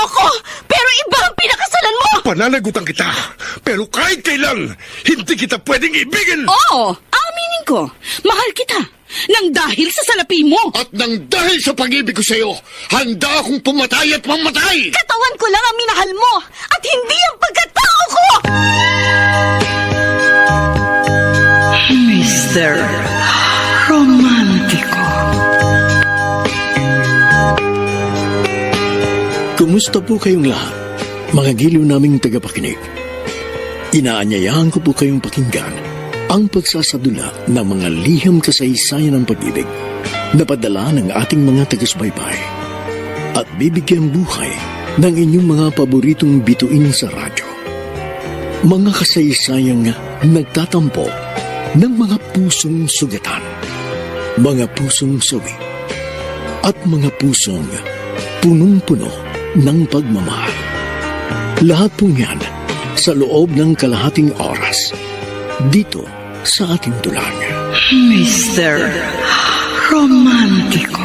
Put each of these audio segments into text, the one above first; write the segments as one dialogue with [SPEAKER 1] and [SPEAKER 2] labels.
[SPEAKER 1] ako, pero iba ang pinakasalan mo!
[SPEAKER 2] Pananagutan kita, pero kahit kailan, hindi kita pwedeng ibigin!
[SPEAKER 1] Oo, aminin ko. Mahal kita. Nang dahil sa salapi mo.
[SPEAKER 2] At nang dahil sa pag-ibig ko sa'yo, handa akong pumatay at mamatay!
[SPEAKER 1] Katawan ko lang ang minahal mo at hindi ang pagkatao ko!
[SPEAKER 3] Mr. Romántico.
[SPEAKER 4] Kumusta po kayong lahat, mga giliw naming tagapakinig? Inaanyayahan ko po kayong pakinggan ang pagsasadula ng mga liham kasaysayan ng pag-ibig na padala ng ating mga tagasbaybay at bibigyan buhay ng inyong mga paboritong bituin sa radyo. Mga kasaysayang nagtatampo ng mga pusong sugatan, mga pusong sawi, at mga pusong punong-puno ng pagmamahal. Lahat pong yan sa loob ng kalahating oras dito sa ating tulang.
[SPEAKER 3] Mr. Romántico.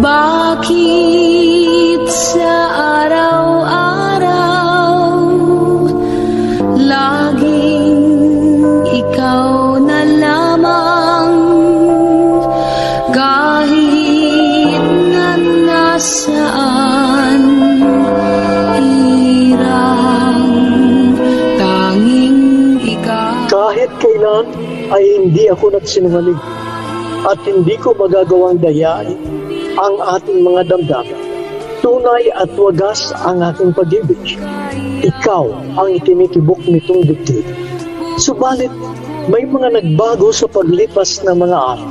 [SPEAKER 5] Bakit sa araw-araw laging ikaw na lamang, kahit na nasaan hirang tanging ikaw.
[SPEAKER 6] Kahit kailan ay hindi ako nagsinungaling at hindi ko magagawang dayain ang ating mga damdamin. Tunay at wagas ang aking pag-ibig. Ikaw ang itinitibok nitong dibdib. Subalit, may mga nagbago sa paglipas ng mga araw.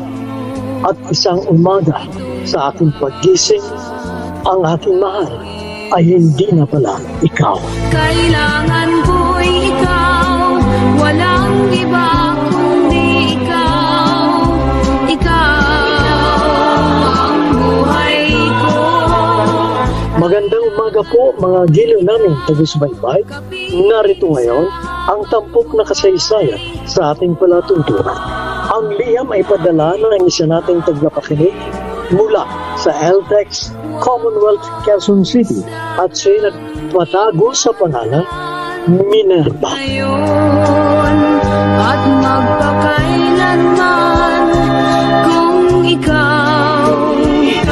[SPEAKER 6] At isang umaga sa aking paggising, ang aking mahal ay hindi na pala ikaw.
[SPEAKER 5] Kailangan ko'y ikaw, walang iba kundi ikaw. Ikaw ang buhay ko.
[SPEAKER 6] Magandang umaga po mga giliw naming tagus-baybay. Narito ngayon ang tampok na kasaysayan sa ating palatuntunan. Ang liham ay padala ng isa nating tagapakinig mula sa LTEX Commonwealth Quezon City at siya nagpatago sa pangalan Minerva.
[SPEAKER 5] Ngayon at magpakailanman, kung ikaw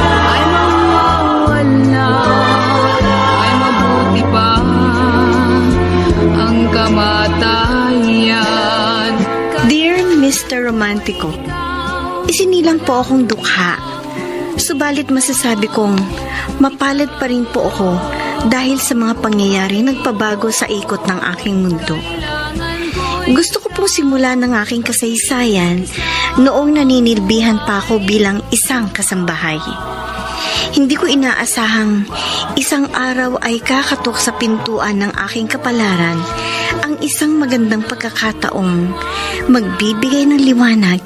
[SPEAKER 5] ay mawawala, ay mabuti pa ang kamatayan.
[SPEAKER 7] Dear Mr. Romantico, isinilang po akong dukha. Subalit masasabi kong mapalad pa rin po ako dahil sa mga pangyayari nagpabago sa ikot ng aking mundo. Gusto ko pong simulan ng aking kasaysayan noong naninilbihan pa ako bilang isang kasambahay. Hindi ko inaasahang isang araw ay kakatok sa pintuan ng aking kapalaran ang isang magandang pagkakataong magbibigay ng liwanag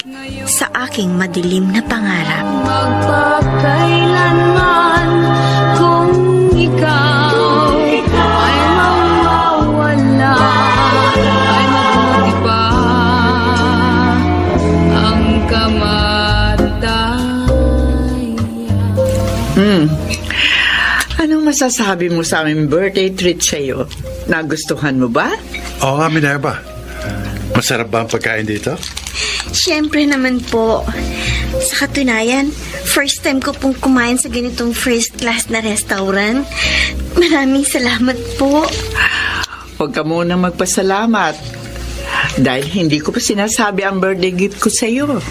[SPEAKER 7] sa aking madilim na pangarap.
[SPEAKER 5] Magpakailanman, kung ikaw ay mawawala, ay mabuti pa ang kamatayan.
[SPEAKER 3] Anong masasabi mo sa aming birthday treat sa'yo? Nagustuhan mo ba?
[SPEAKER 2] Oo nga, Minerva. Masarap ba ang pagkain dito?
[SPEAKER 7] Siyempre naman po. Sa katunayan, first time ko pong kumain sa ganitong first class na restaurant. Maraming salamat po.
[SPEAKER 3] Huwag ka munang magpasalamat. Dahil hindi ko pa sinasabi ang birthday gift ko sa'yo.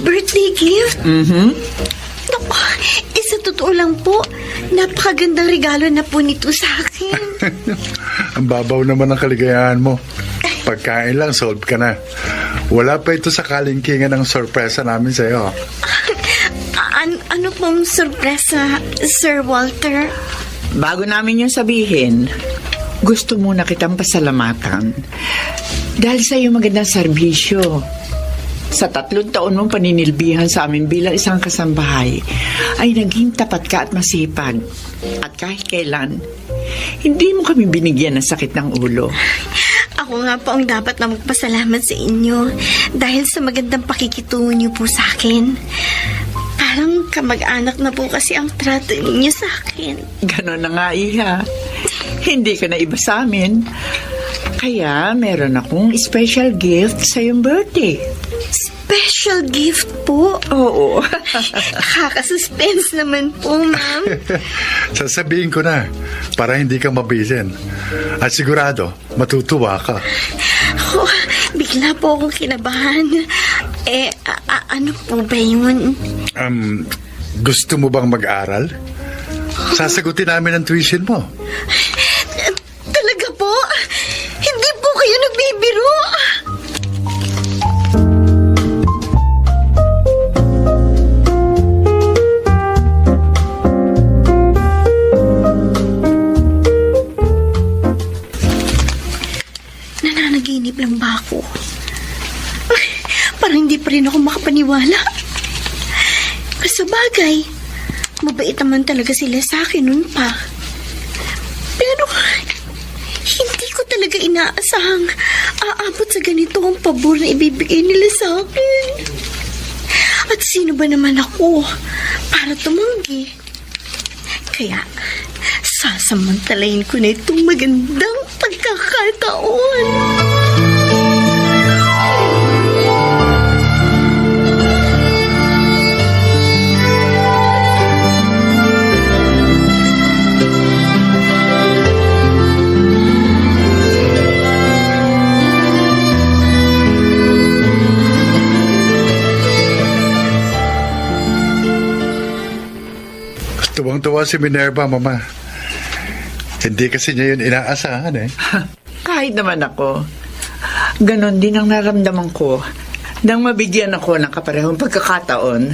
[SPEAKER 7] Birthday gift? Naku, sa totoo lang po, napakagandang regalo na po nito sa akin.
[SPEAKER 2] Ang babaw naman ang kaligayahan mo. Pagkain lang, solve ka na. Wala pa ito sa kalingkingan ng sorpresa namin sa'yo.
[SPEAKER 7] Ano pong sorpresa, Sir Walter?
[SPEAKER 3] Bago namin yung sabihin, gusto muna kitang pasalamatan. Dahil sa iyong magandang serbisyo. Sa 3 taon mong paninilbihan sa amin bilang isang kasambahay, ay naging tapat ka at masipag. At kahit kailan, hindi mo kami binigyan ng sakit ng ulo.
[SPEAKER 7] Ako nga po ang dapat na magpasalamat sa inyo dahil sa magandang pakikitungo niyo po sa akin. Parang kamag-anak na po kasi ang trato ninyo sa akin.
[SPEAKER 3] Ganon na nga, Iha. Hindi ka na iba sa amin. Kaya meron akong special gift sa iyong birthday.
[SPEAKER 7] Special gift po?
[SPEAKER 3] Oo.
[SPEAKER 7] Nakaka-suspense naman po, ma'am.
[SPEAKER 2] Sasabihin ko na para hindi ka mabisin. At sigurado, matutuwa ka.
[SPEAKER 7] Oh, bigla po akong kinabahan. Ano po ba yun?
[SPEAKER 2] Gusto mo bang mag-aral? Sasagutin namin ang tuition mo.
[SPEAKER 7] Talaga po? Hindi po kayo nagbibiro? Nananaginip lang ba ako? Ay, parang hindi pa rin ako makapaniwala. Sa bagay, mabait naman talaga sila sa akin noon pa. Pero, hindi ko talaga inaasahang aabot sa ganito ang pabor na ibibigay nila sa akin. At sino ba naman ako para tumanggi? Kaya, sasamantalayin ko na itong magandang pagkakataon.
[SPEAKER 2] Tuwang-tuwa si Minerva, Mama. Hindi kasi niya yun inaasahan eh.
[SPEAKER 3] Kahit naman ako, ganon din ang naramdaman ko nang mabigyan ako ng kaparehong pagkakataon.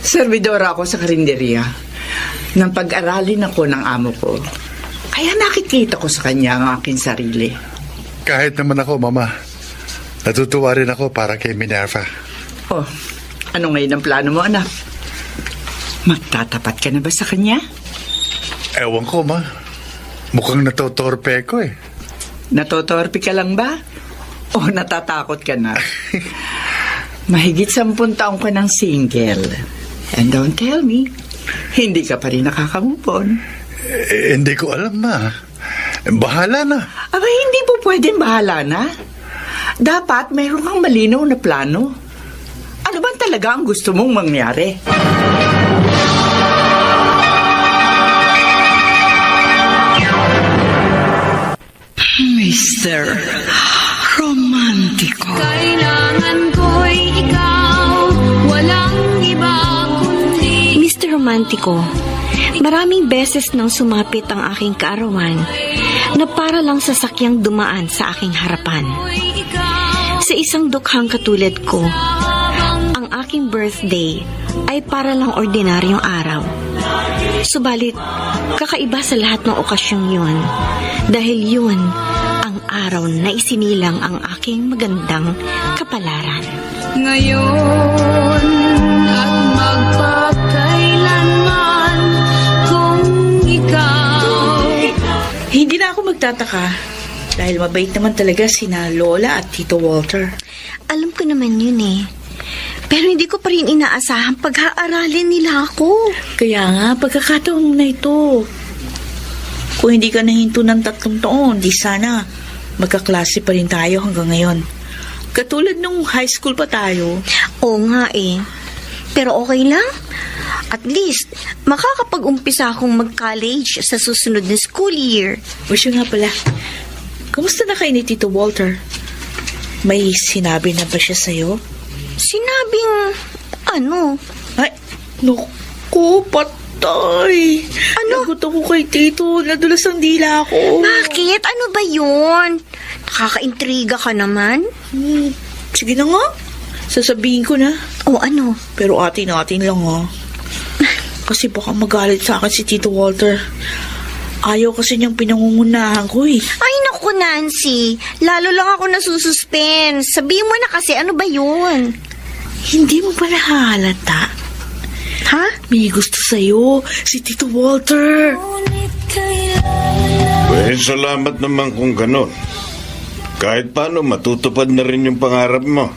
[SPEAKER 3] Servidora ako sa karinderya nang pag-aralin ako ng amo ko. Kaya nakikita ko sa kanya ang aking sarili.
[SPEAKER 2] Kahit naman ako, Mama. Natutuwa rin ako para kay Minerva.
[SPEAKER 3] Oh, ano ngayon ang plano mo, anak? Magtatapat ka na ba sa kanya?
[SPEAKER 2] Ewan ko, Ma. Mukhang natotorpe ko eh.
[SPEAKER 3] Natotorpi ka lang ba? O natatakot ka na? Mahigit 10 taong ka ng single. And don't tell me, hindi ka pa rin nakakamupon.
[SPEAKER 2] Hindi ko alam, Ma. Bahala na.
[SPEAKER 3] Aba, hindi po pwedeng bahala na. Dapat mayroon kang malinaw na plano. Ano ba talaga ang gusto mong mangyari?
[SPEAKER 1] Mr. Romántico.
[SPEAKER 5] Kailangan ko'y ikaw, walang iba kundi
[SPEAKER 7] Mr. Romantico, maraming beses nang sumapit ang aking kaarawan na para lang sasakyang dumaan sa aking harapan. Sa isang dukhang katulad ko, ang aking birthday ay para lang ordinaryong araw. Subalit, kakaiba sa lahat ng okasyong yun dahil yun ang araw na isinilang ang aking magandang kapalaran.
[SPEAKER 5] ngayon at magpakailanman kung ikaw.
[SPEAKER 1] Hindi na ako magtataka dahil mabait naman talaga sina Lola at Tito Walter.
[SPEAKER 7] Alam ko naman yun eh. Pero hindi ko pa rin inaasahang pag-aaralin nila ako.
[SPEAKER 1] Kaya nga, pagkakataon na ito. Kung hindi ka nahinto ng 3 taon, di sana magkaklase pa rin tayo hanggang ngayon. Katulad nung high school pa tayo.
[SPEAKER 7] Oo nga eh. Pero okay lang. At least, makakapag-umpisa akong mag-college sa susunod na school year.
[SPEAKER 1] O siya nga pala, kamusta na kayo ni Tito Walter? May sinabi na ba siya sa'yo?
[SPEAKER 7] Sinabing, ano?
[SPEAKER 1] Ay, naku, patay.
[SPEAKER 7] Ano?
[SPEAKER 1] Nagot ako kay Tito. Nadulas ang dila ako.
[SPEAKER 7] Bakit? Ano ba yun? Nakaka-intriga ka naman.
[SPEAKER 1] Sige na nga. Sasabihin ko na.
[SPEAKER 7] O ano?
[SPEAKER 1] Pero atin-atin lang ha. Kasi baka magalit sa akin si Tito Walter. Ayaw kasi niyang pinangungunahan ko eh.
[SPEAKER 7] Ay naku Nancy, lalo lang ako nasususpense. Sabihin mo na kasi ano ba yun?
[SPEAKER 1] Hindi mo ba nahalata?
[SPEAKER 7] Ha?
[SPEAKER 1] May gusto sa'yo, si Tito Walter.
[SPEAKER 8] Salamat naman kung ganon. Kahit paano, matutupad na rin yung pangarap mo.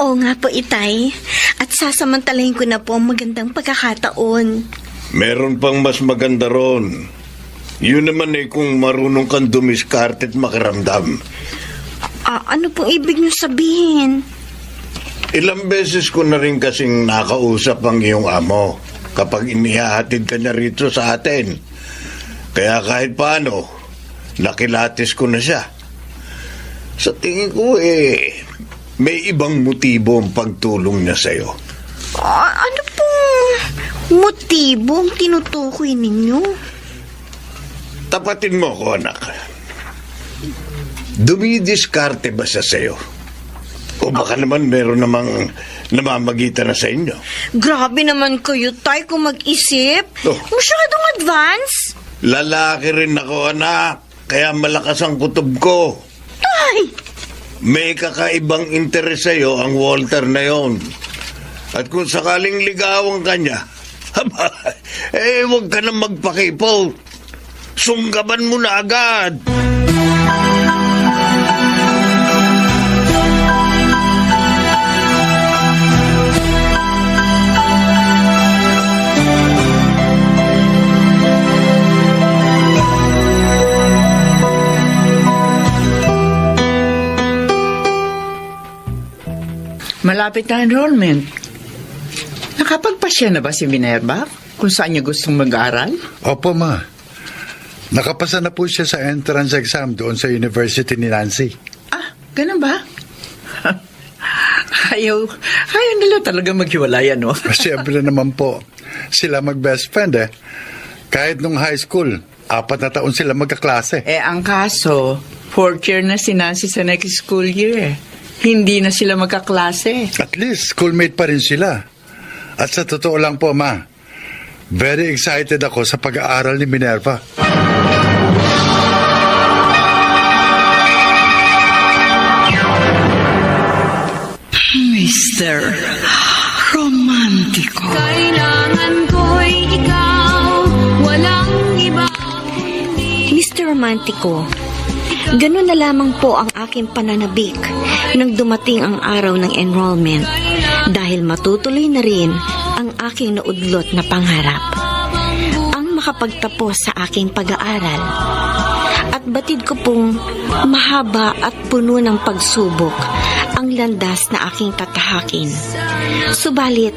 [SPEAKER 7] Oo nga po, Itay. At sasamantalahin ko na po ang magandang pagkakataon.
[SPEAKER 8] Meron pang mas maganda ron. Yun naman kung marunong kang dumiskarte at makiramdam.
[SPEAKER 7] Ano pong ibig niyo sabihin?
[SPEAKER 8] Ilang beses ko na rin kasing nakausap ang iyong amo kapag inihahatid ka niya rito sa atin. Kaya kahit paano, nakilatis ko na siya. Sa tingin ko may ibang motibo ang pagtulong niya sa'yo.
[SPEAKER 7] Ano pong motibo ang tinutukoy ninyo?
[SPEAKER 8] Tapatin mo ko, anak. Dumidiskarte ba siya sa'yo? O baka naman meron namang namamagitan na sa inyo?
[SPEAKER 7] Grabe naman kayo, Tay, kung mag-isip.
[SPEAKER 8] Oh.
[SPEAKER 7] Masyadong advance.
[SPEAKER 8] Lalaki rin ako, anak. Kaya malakas ang kutob ko.
[SPEAKER 7] Tay!
[SPEAKER 8] May kakaibang interes sa'yo ang Walter na yon. At kung sakaling ligawan ka niya, huwag ka na magpakipaw. Sunggaban mo na agad.
[SPEAKER 3] Malapit na enrollment. Nakapagpasya na ba si Minerva kung saan niya gustong mag-aaral?
[SPEAKER 2] Opo, ma. Nakapasa na po siya sa entrance exam doon sa University ni Nancy.
[SPEAKER 3] Ganun ba? ayaw nila talaga maghiwalay, ano?
[SPEAKER 2] Siyempre naman po, sila mag-best friend Kahit nung high school, 4 na taon sila magkaklase.
[SPEAKER 3] Ang kaso, 4th year na si Nancy sa next school year. Hindi na sila magkaklase.
[SPEAKER 2] At least, schoolmate pa rin sila. At sa totoo lang po, ma, very excited ako sa pag-aaral ni Minerva.
[SPEAKER 1] Mr. Romantico.
[SPEAKER 5] Kailangan ko'y ikaw, walang iba.
[SPEAKER 7] Mr. Romantico, ganun na lamang po ang aking pananabik nang dumating ang araw ng enrollment dahil matutuloy na rin ang aking naudlot na pangarap. Ang makapagtapos sa aking pag-aaral. At batid ko pong mahaba at puno ng pagsubok ang landas na aking tatahakin. Subalit,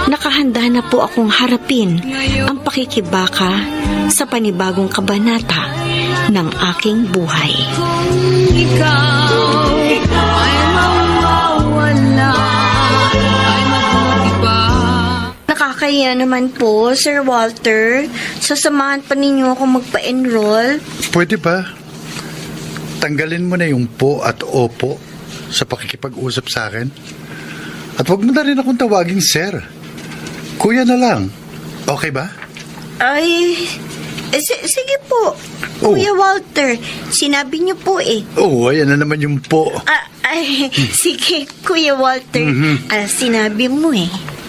[SPEAKER 7] nakahanda na po akong harapin ang pakikibaka sa panibagong kabanata ng aking buhay.
[SPEAKER 5] Ikaw ay mawawala, ay mabuti pa.
[SPEAKER 7] Nakakaya naman po, Sir Walter. Sasamahan pa ninyo ako magpa-enroll.
[SPEAKER 2] Pwede ba? Tanggalin mo na yung po at opo sa pakikipag-usap sa akin. At huwag mo na rin akong tawaging sir. Kuya na lang. Okay ba?
[SPEAKER 7] Ay, sige po.
[SPEAKER 2] Oh.
[SPEAKER 7] Kuya Walter, sinabi niyo po
[SPEAKER 2] Oo, ayan na naman yung po.
[SPEAKER 7] Sige, Kuya Walter. Sinabi mo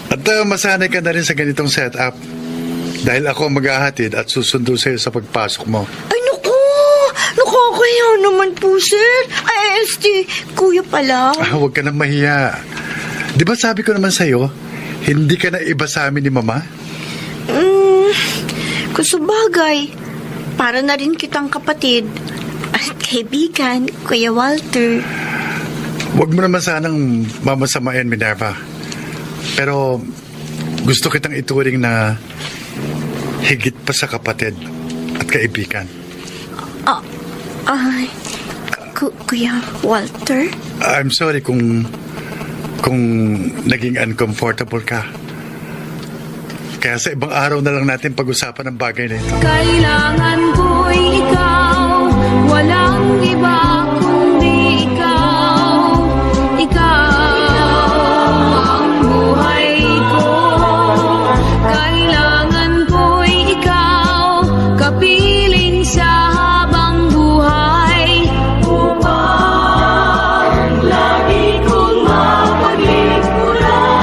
[SPEAKER 2] At masanay ka na rin sa ganitong setup. Dahil ako maghahatid at susundo sa'yo sa pagpasok mo.
[SPEAKER 7] Ay, naku! Nakakaya naman po, sir. Kuya pala.
[SPEAKER 2] Huwag ka na mahiya. Di ba sabi ko naman sa'yo, hindi ka na iba sa amin ni Mama?
[SPEAKER 7] Kung sabagay, para na rin kitang kapatid at kaibigan, Kuya Walter.
[SPEAKER 2] Huwag mo naman sanang mamasamain, Minerva. Pero gusto kitang ituring na higit pa sa kapatid at kaibigan.
[SPEAKER 7] Kuya Walter?
[SPEAKER 2] I'm sorry kung naging uncomfortable ka. Kaya sa ibang araw na lang natin pag-usapan ang bagay na ito.
[SPEAKER 5] Kailangan ko'y ikaw, walang iba kundi ikaw. Ikaw ang buhay ko. Kailangan ko'y ikaw, kapiling sa habang buhay. Upang lagi kong mapagikuran.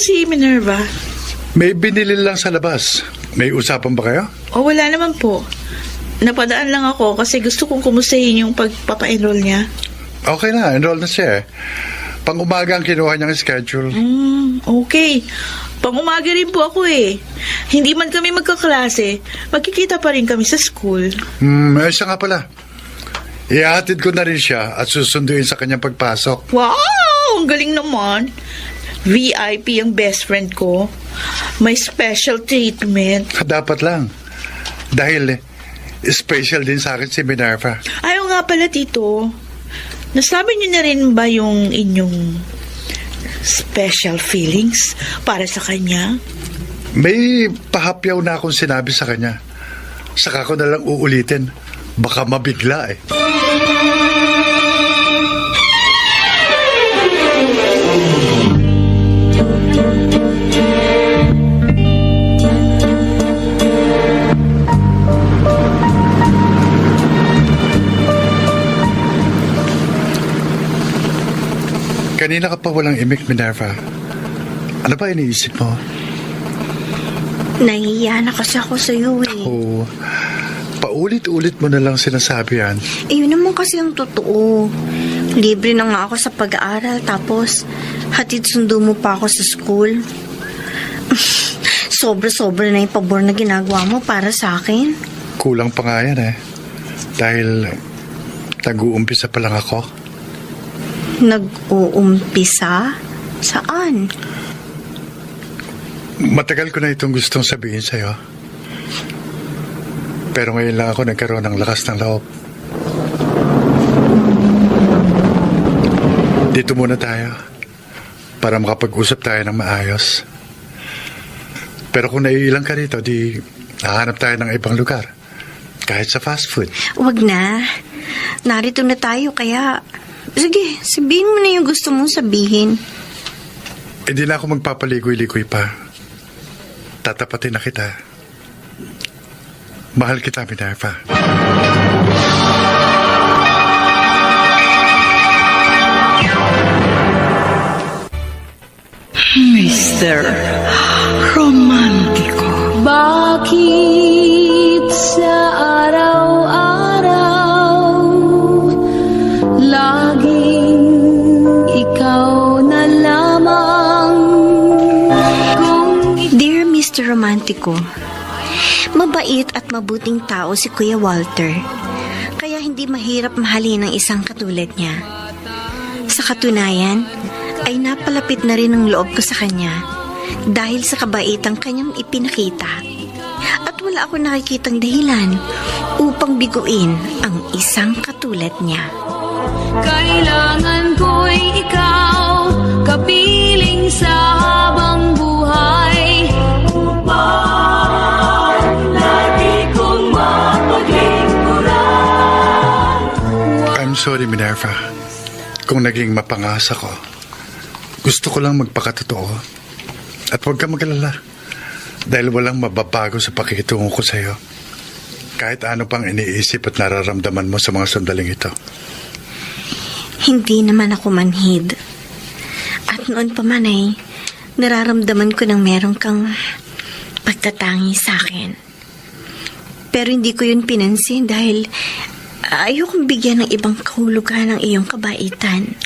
[SPEAKER 1] si Minerva?
[SPEAKER 2] May binili lang sa labas. May usapan ba kayo?
[SPEAKER 1] O wala naman po. Napadaan lang ako kasi gusto kong kumustahin yung pagpapa-enroll niya.
[SPEAKER 2] Okay na, enroll na siya eh. Pang-umaga ang kinuha niyang schedule.
[SPEAKER 1] Okay. Pang-umaga rin po ako eh. Hindi man kami magkaklase, magkikita pa rin kami sa school.
[SPEAKER 2] Isa nga pala. Ihahatid ko na rin siya at susunduin sa kanyang pagpasok.
[SPEAKER 1] Wow! Ang galing naman. VIP ang best friend ko. May special treatment.
[SPEAKER 2] Dapat lang. Dahil special din sa akin si Minerva.
[SPEAKER 1] Ayaw nga pala, Tito. Nasabi niyo na rin ba yung inyong special feelings para sa kanya?
[SPEAKER 2] May pahapyaw na akong sinabi sa kanya. Saka ko na lang uulitin. Baka mabigla eh. Kanina ka pa walang imik, Minerva. Ano ba iniisip mo?
[SPEAKER 7] Nahihiya na kasi ako sa iyo eh.
[SPEAKER 2] Oo. Paulit-ulit mo na lang sinasabi yan.
[SPEAKER 7] Yun naman kasi ang totoo. Libre na nga ako sa pag-aaral tapos hatid sundo mo pa ako sa school. Sobra-sobra na yung pabor na ginagawa mo para sa akin.
[SPEAKER 2] Kulang pa nga yan eh. Dahil nag-uumpisa pa lang ako.
[SPEAKER 7] Nag-uumpisa? Saan?
[SPEAKER 2] Matagal ko na itong gustong sabihin sa'yo. Pero ngayon lang ako nagkaroon ng lakas ng loob. Dito muna tayo para makapag-usap tayo ng maayos. Pero kung naiilang ka rito, di hahanap tayo ng ibang lugar. Kahit sa fast food.
[SPEAKER 7] Wag na. Narito na tayo kaya... Sige, sabihin mo na yung gusto mong sabihin.
[SPEAKER 2] Hindi na ako magpapaligoy-ligoy pa. Tatapatin na kita. Mahal kita, Minerva.
[SPEAKER 3] Mr. Romántico.
[SPEAKER 5] Bakit sa araw-araw laging ikaw na lamang?
[SPEAKER 7] Dear Mr. Romantico, mabait at mabuting tao si Kuya Walter. Kaya hindi mahirap mahalin ang isang katulad niya. Sa katunayan, ay napalapit na rin ang loob ko sa kanya dahil sa kabaitang kanyang ipinakita. At wala ako nakikitang dahilan upang biguin ang isang katulad niya.
[SPEAKER 5] Kailangan ko'y ikaw, kapiling sa habang buhay, upang lagi kong mapaglingkuran.
[SPEAKER 2] I'm sorry, Minerva. Kung naging mapangas ako. Gusto ko lang magpakatotoo. At huwag ka mag-alala. Dahil walang mababago sa pakikitungo ko sa iyo. Kahit ano pang iniisip at nararamdaman mo sa mga sandaling ito.
[SPEAKER 7] Hindi naman ako manhid. At noon pa man ay nararamdaman ko nang meron kang pagtatangi sa akin. Pero hindi ko yun pinansin dahil ayokong bigyan ng ibang kahulugan ng iyong kabaitan.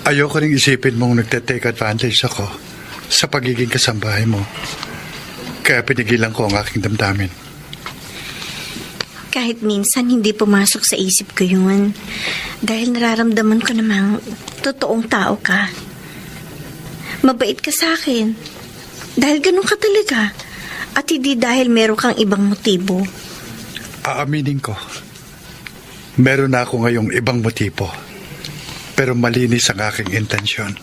[SPEAKER 2] Ayoko ring isipin mong nagte-take advantage ako sa pagiging kasambahay mo. Kaya pinigilan ko ang aking damdamin.
[SPEAKER 7] Kahit minsan hindi pumasok sa isip ko yun. Dahil nararamdaman ko namang totoong tao ka. Mabait ka sa akin. Dahil ganun ka talaga. At hindi dahil meron kang ibang motibo.
[SPEAKER 2] Aaminin ko. Meron na ako ngayong ibang motibo. Pero malinis ang aking intensyon.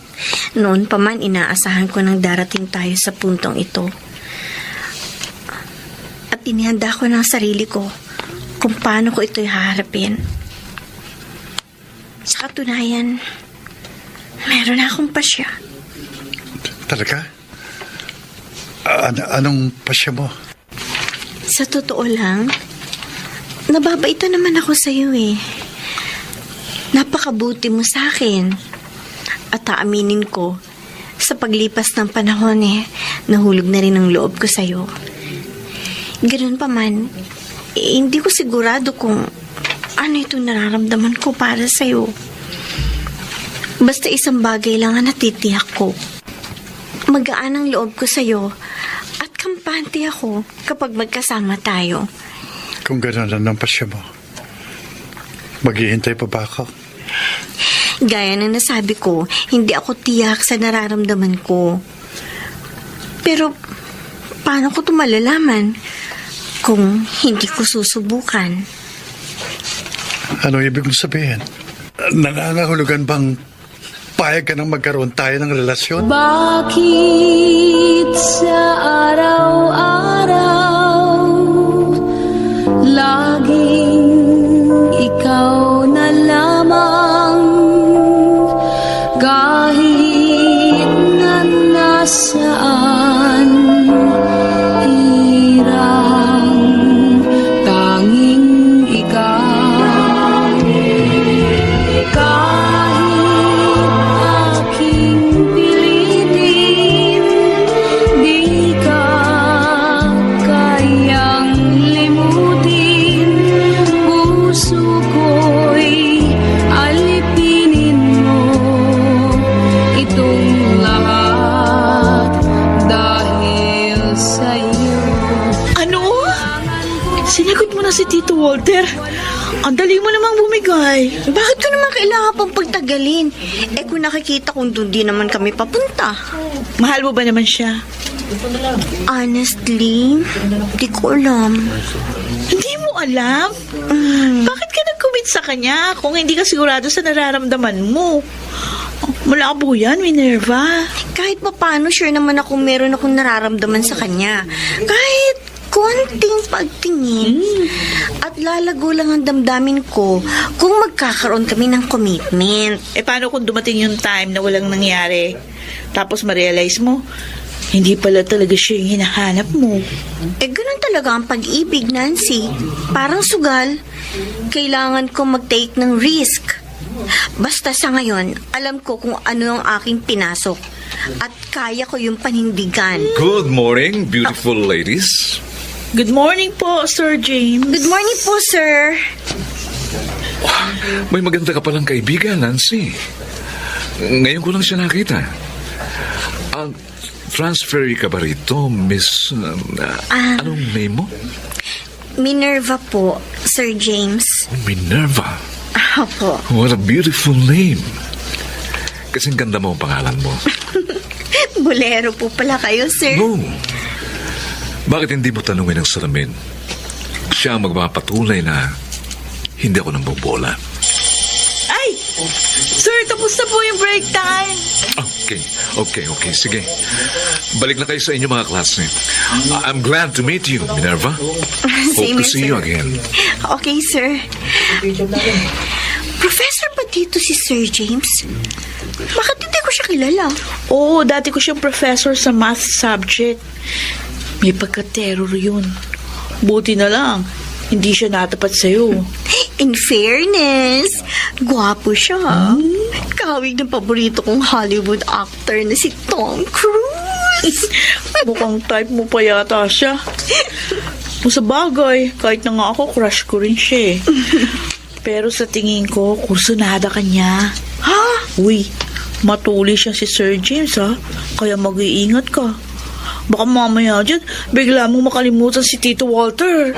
[SPEAKER 7] Noon pa man inaasahan ko nang darating tayo sa puntong ito. At inihanda ko ng sarili ko kung paano ko ito'y haharapin. Sa katunayan, meron akong pasya.
[SPEAKER 2] Talaga? Anong pasya mo?
[SPEAKER 7] Sa totoo lang, nababaitan naman ako sa iyo eh. Napakabuti mo sa akin. At aaminin ko, sa paglipas ng panahon nahulog na rin ang loob ko sa'yo. Ganun pa man, hindi ko sigurado kung ano itong nararamdaman ko para sa'yo. Basta isang bagay lang ang natitiyak ko. Magaan ang loob ko sa'yo at kampante ako kapag magkasama tayo.
[SPEAKER 2] Kung gano'n lang ang pasya mo, maghihintay pa ba ako?
[SPEAKER 7] Gaya ng nasabi ko, hindi ako tiyak sa nararamdaman ko. Pero, paano ko ito malalaman kung hindi ko susubukan?
[SPEAKER 2] Ano ibig mong sabihin? Nangangahulugan bang payag ka nang magkaroon tayo ng relasyon?
[SPEAKER 5] Bakit sa araw-araw laging ikaw na lamang, kahit na nasaan hirang, tanging ikaw. Kahit aking pilitin, di ka kayang limutin. Puso ko'y alipinin mo itong lahat dahil sa'yo.
[SPEAKER 1] Ano? Sinagot mo na si Tito Walter? Ang dali mo namang bumigay.
[SPEAKER 7] Bakit ko naman kailangan pang pagtagalin? Kung nakikita kong doon di naman kami papunta.
[SPEAKER 1] Mahal mo ba naman siya?
[SPEAKER 7] Honestly, di ko alam.
[SPEAKER 1] Hindi mo alam? Bakit ka nag-commit sa kanya kung hindi ka sigurado sa nararamdaman mo? Malabo yan, Minerva.
[SPEAKER 7] Kahit pa paano, sure naman ako meron akong nararamdaman sa kanya. Kahit konting pagtingin. At lalago lang ang damdamin ko kung magkakaroon kami ng commitment.
[SPEAKER 1] Paano kung dumating yung time na walang nangyari? Tapos ma-realize mo, hindi pala talaga siya yung hinahanap mo.
[SPEAKER 7] Ganun talaga ang pag-ibig, Nancy. Parang sugal. Kailangan ko mag-take ng risk. Basta sa ngayon, alam ko kung ano ang aking pinasok. At kaya ko yung panindigan.
[SPEAKER 9] Good morning, beautiful ladies.
[SPEAKER 1] Good morning po, Sir James.
[SPEAKER 7] Good morning po, sir.
[SPEAKER 9] May maganda ka palang kaibigan, Nancy. Ngayon ko lang siya nakita. Transfer ka ba rito, Miss... anong name mo?
[SPEAKER 7] Minerva po, Sir James.
[SPEAKER 9] Minerva.
[SPEAKER 7] Opo.
[SPEAKER 9] What a beautiful name. Kasing ganda mo ang pangalan mo.
[SPEAKER 7] Bolero po pala kayo, sir.
[SPEAKER 9] No. Bakit hindi mo tanungin ang salamin? Siya ang magpapatunay na hindi ako nang bobola.
[SPEAKER 1] Ay! Sir, tapos na po yung break time.
[SPEAKER 9] Okay. Sige. Balik na kayo sa inyo mga klase. I'm glad to meet you, Minerva. Hope to see you again.
[SPEAKER 7] Okay, sir. Professor ba dito si Sir James? Bakit hindi ko siya kilala?
[SPEAKER 1] Oo, dati ko siyang professor sa math subject. May pagka-terror yun. Buti na lang, hindi siya natapat sa'yo.
[SPEAKER 7] In fairness, gwapo siya. Kawig ng paborito kong Hollywood actor na si Tom Cruise.
[SPEAKER 1] Mukhang type mo pa yata siya. Kung sa bagay, kahit na nga ako, crush ko rin siya eh. Pero sa tingin ko, kursunada ka niya.
[SPEAKER 7] Ha?
[SPEAKER 1] Uy, matuli siya si Sir James ha. Kaya mag-iingat ka. Baka mamaya dyan, bigla mong makalimutan si Tito Walter.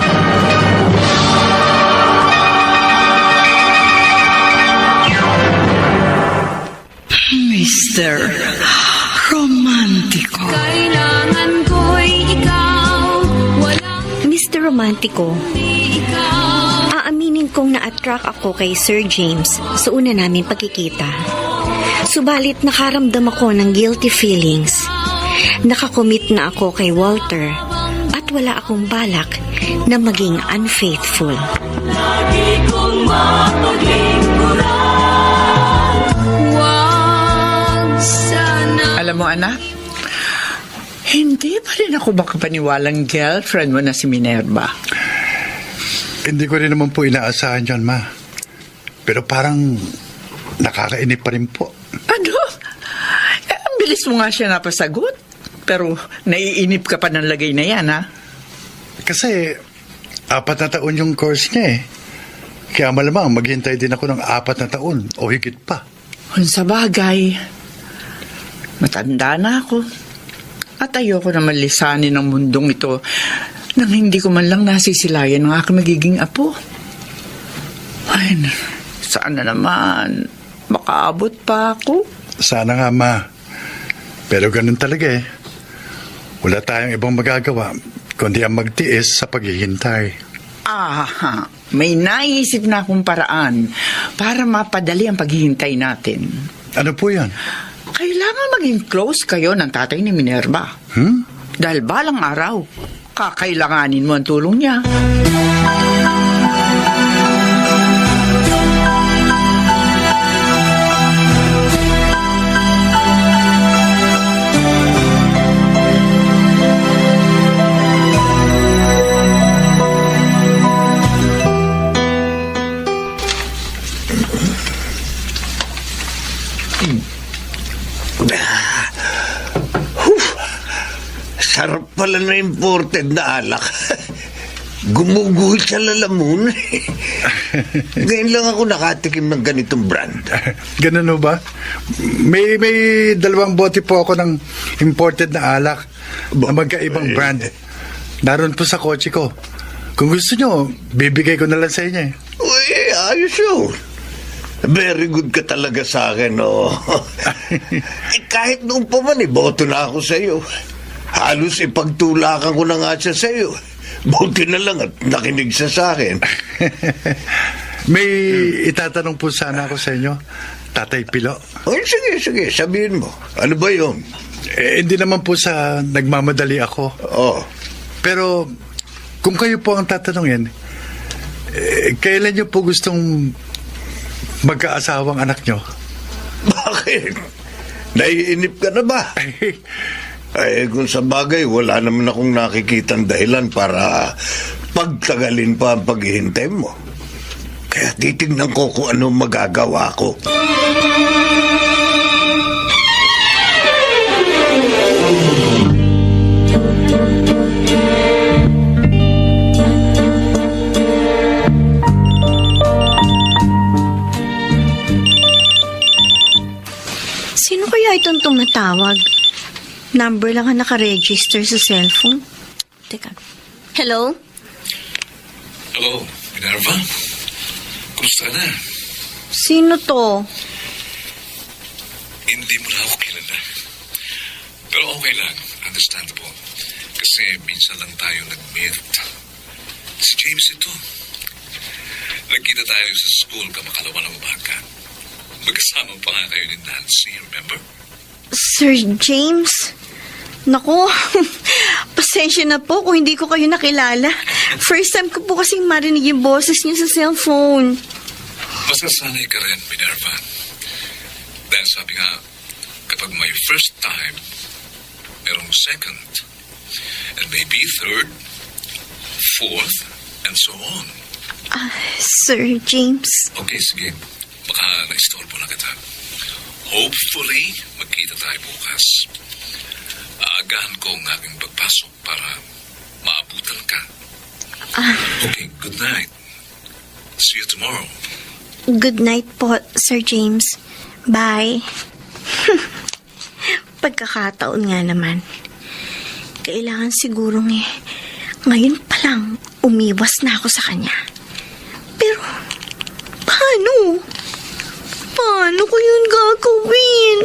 [SPEAKER 3] Mr. Romantico.
[SPEAKER 5] Kailangan ko'y ikaw, walang
[SPEAKER 7] Mr. Romantico,
[SPEAKER 5] ikaw.
[SPEAKER 7] aaminin kong na-attract ako kay Sir James sa una naming pagkikita. Subalit nakaramdam ako ng guilty feelings. Nakakommit na ako kay Walter at wala akong balak na maging unfaithful.
[SPEAKER 5] Lagi kong mapaglingkuran. Huwag sana.
[SPEAKER 3] Alam mo, anak, hindi pa rin ako makapaniwalang girlfriend mo na si Minerva.
[SPEAKER 2] Hindi ko rin naman po inaasahan yan, Ma. Pero parang nakakainip pa rin po.
[SPEAKER 3] Ano? Ang Mabilis mo nga siya napasagot. Pero naiinip ka pa ng lagay na yan, ha?
[SPEAKER 2] Kasi 4 na taon yung course niya eh. Kaya malamang maghintay din ako ng 4 na taon o higit pa.
[SPEAKER 3] Kung sa bagay, matanda na ako. At ayoko naman lisanin ng mundong ito nang hindi ko man lang nasisilayan ng aking magiging apo. Ay, sana naman makaabot pa ako.
[SPEAKER 2] Sana nga, Ma. Pero ganun talaga eh. Wala tayong ibang magagawa kundi ang magtiis sa paghihintay.
[SPEAKER 3] May naisip na akong paraan para mapadali ang paghihintay natin.
[SPEAKER 2] Ano po yan?
[SPEAKER 3] Kailangan maging close kayo ng tatay ni Minerva. Dahil balang araw, kakailanganin mo ang tulong niya.
[SPEAKER 8] Sarap pala na imported na alak. Gumuguhit sa lalamun. Ngayon lang ako nakatikim ng ganitong brand.
[SPEAKER 2] Ganun o ba? May 2 bote po ako ng imported na alak na magkaibang brand. Naroon po sa kotse ko. Kung gusto nyo, bibigay ko na lang sa inyo eh.
[SPEAKER 8] Uy, ayos yun. Very good ka talaga sa akin, oh. Kahit noon pa man, boto na ako sa iyo. Halos ipagtulakan ko na nga siya sa iyo. Buti na lang at nakinig siya sa akin.
[SPEAKER 2] May itatanong po sana ako sa inyo, Tatay Pilo.
[SPEAKER 8] Ay, sige, sabihin mo. Ano ba yun?
[SPEAKER 2] Hindi naman po sa nagmamadali ako.
[SPEAKER 8] Oh.
[SPEAKER 2] Pero kung kayo po ang tatanungin, kailan nyo po gustong magkaasawang anak nyo?
[SPEAKER 8] Bakit? Naiinip ka na ba? Ay, kung sa bagay, wala naman akong nakikitang dahilan para pagtagalin pa ang paghihintay mo. Kaya titignan ko kung ano magagawa ko.
[SPEAKER 7] Sino kaya itong tumatawag? Number lang ang nakaregister sa cellphone. Teka. Hello?
[SPEAKER 9] Hello, Minerva? Kumusta ka na?
[SPEAKER 7] Sino to?
[SPEAKER 9] Hindi mo na ako kilala. Pero okay lang, understandable. Kasi minsan lang tayo nag-meet. Si James ito. Nagkita tayo sa school kamakalawa ng umaga. Magkasama pa nga kayo ni Nancy, remember?
[SPEAKER 7] Sir James? Naku, pasensya na po kung hindi ko kayo nakilala. First time ko po kasing marinig yung boses niyo sa cellphone.
[SPEAKER 9] Masasanay ka rin, Minerva. Dahil sabi nga, kapag may first time, merong second, and maybe third, fourth, and so on.
[SPEAKER 7] Sir James?
[SPEAKER 9] Okay, sige. Baka na-istorbo na kita. Hopefully, magkita tayo bukas. Aagahan ko ang aking pagpasok para maabutan ka. Okay, good night. See you tomorrow.
[SPEAKER 7] Good night po, Sir James. Bye. Pagkakataon nga naman. Kailangan sigurong ngayon pa lang umiwas na ako sa kanya. Pero, paano? Paano ko yun gagawin?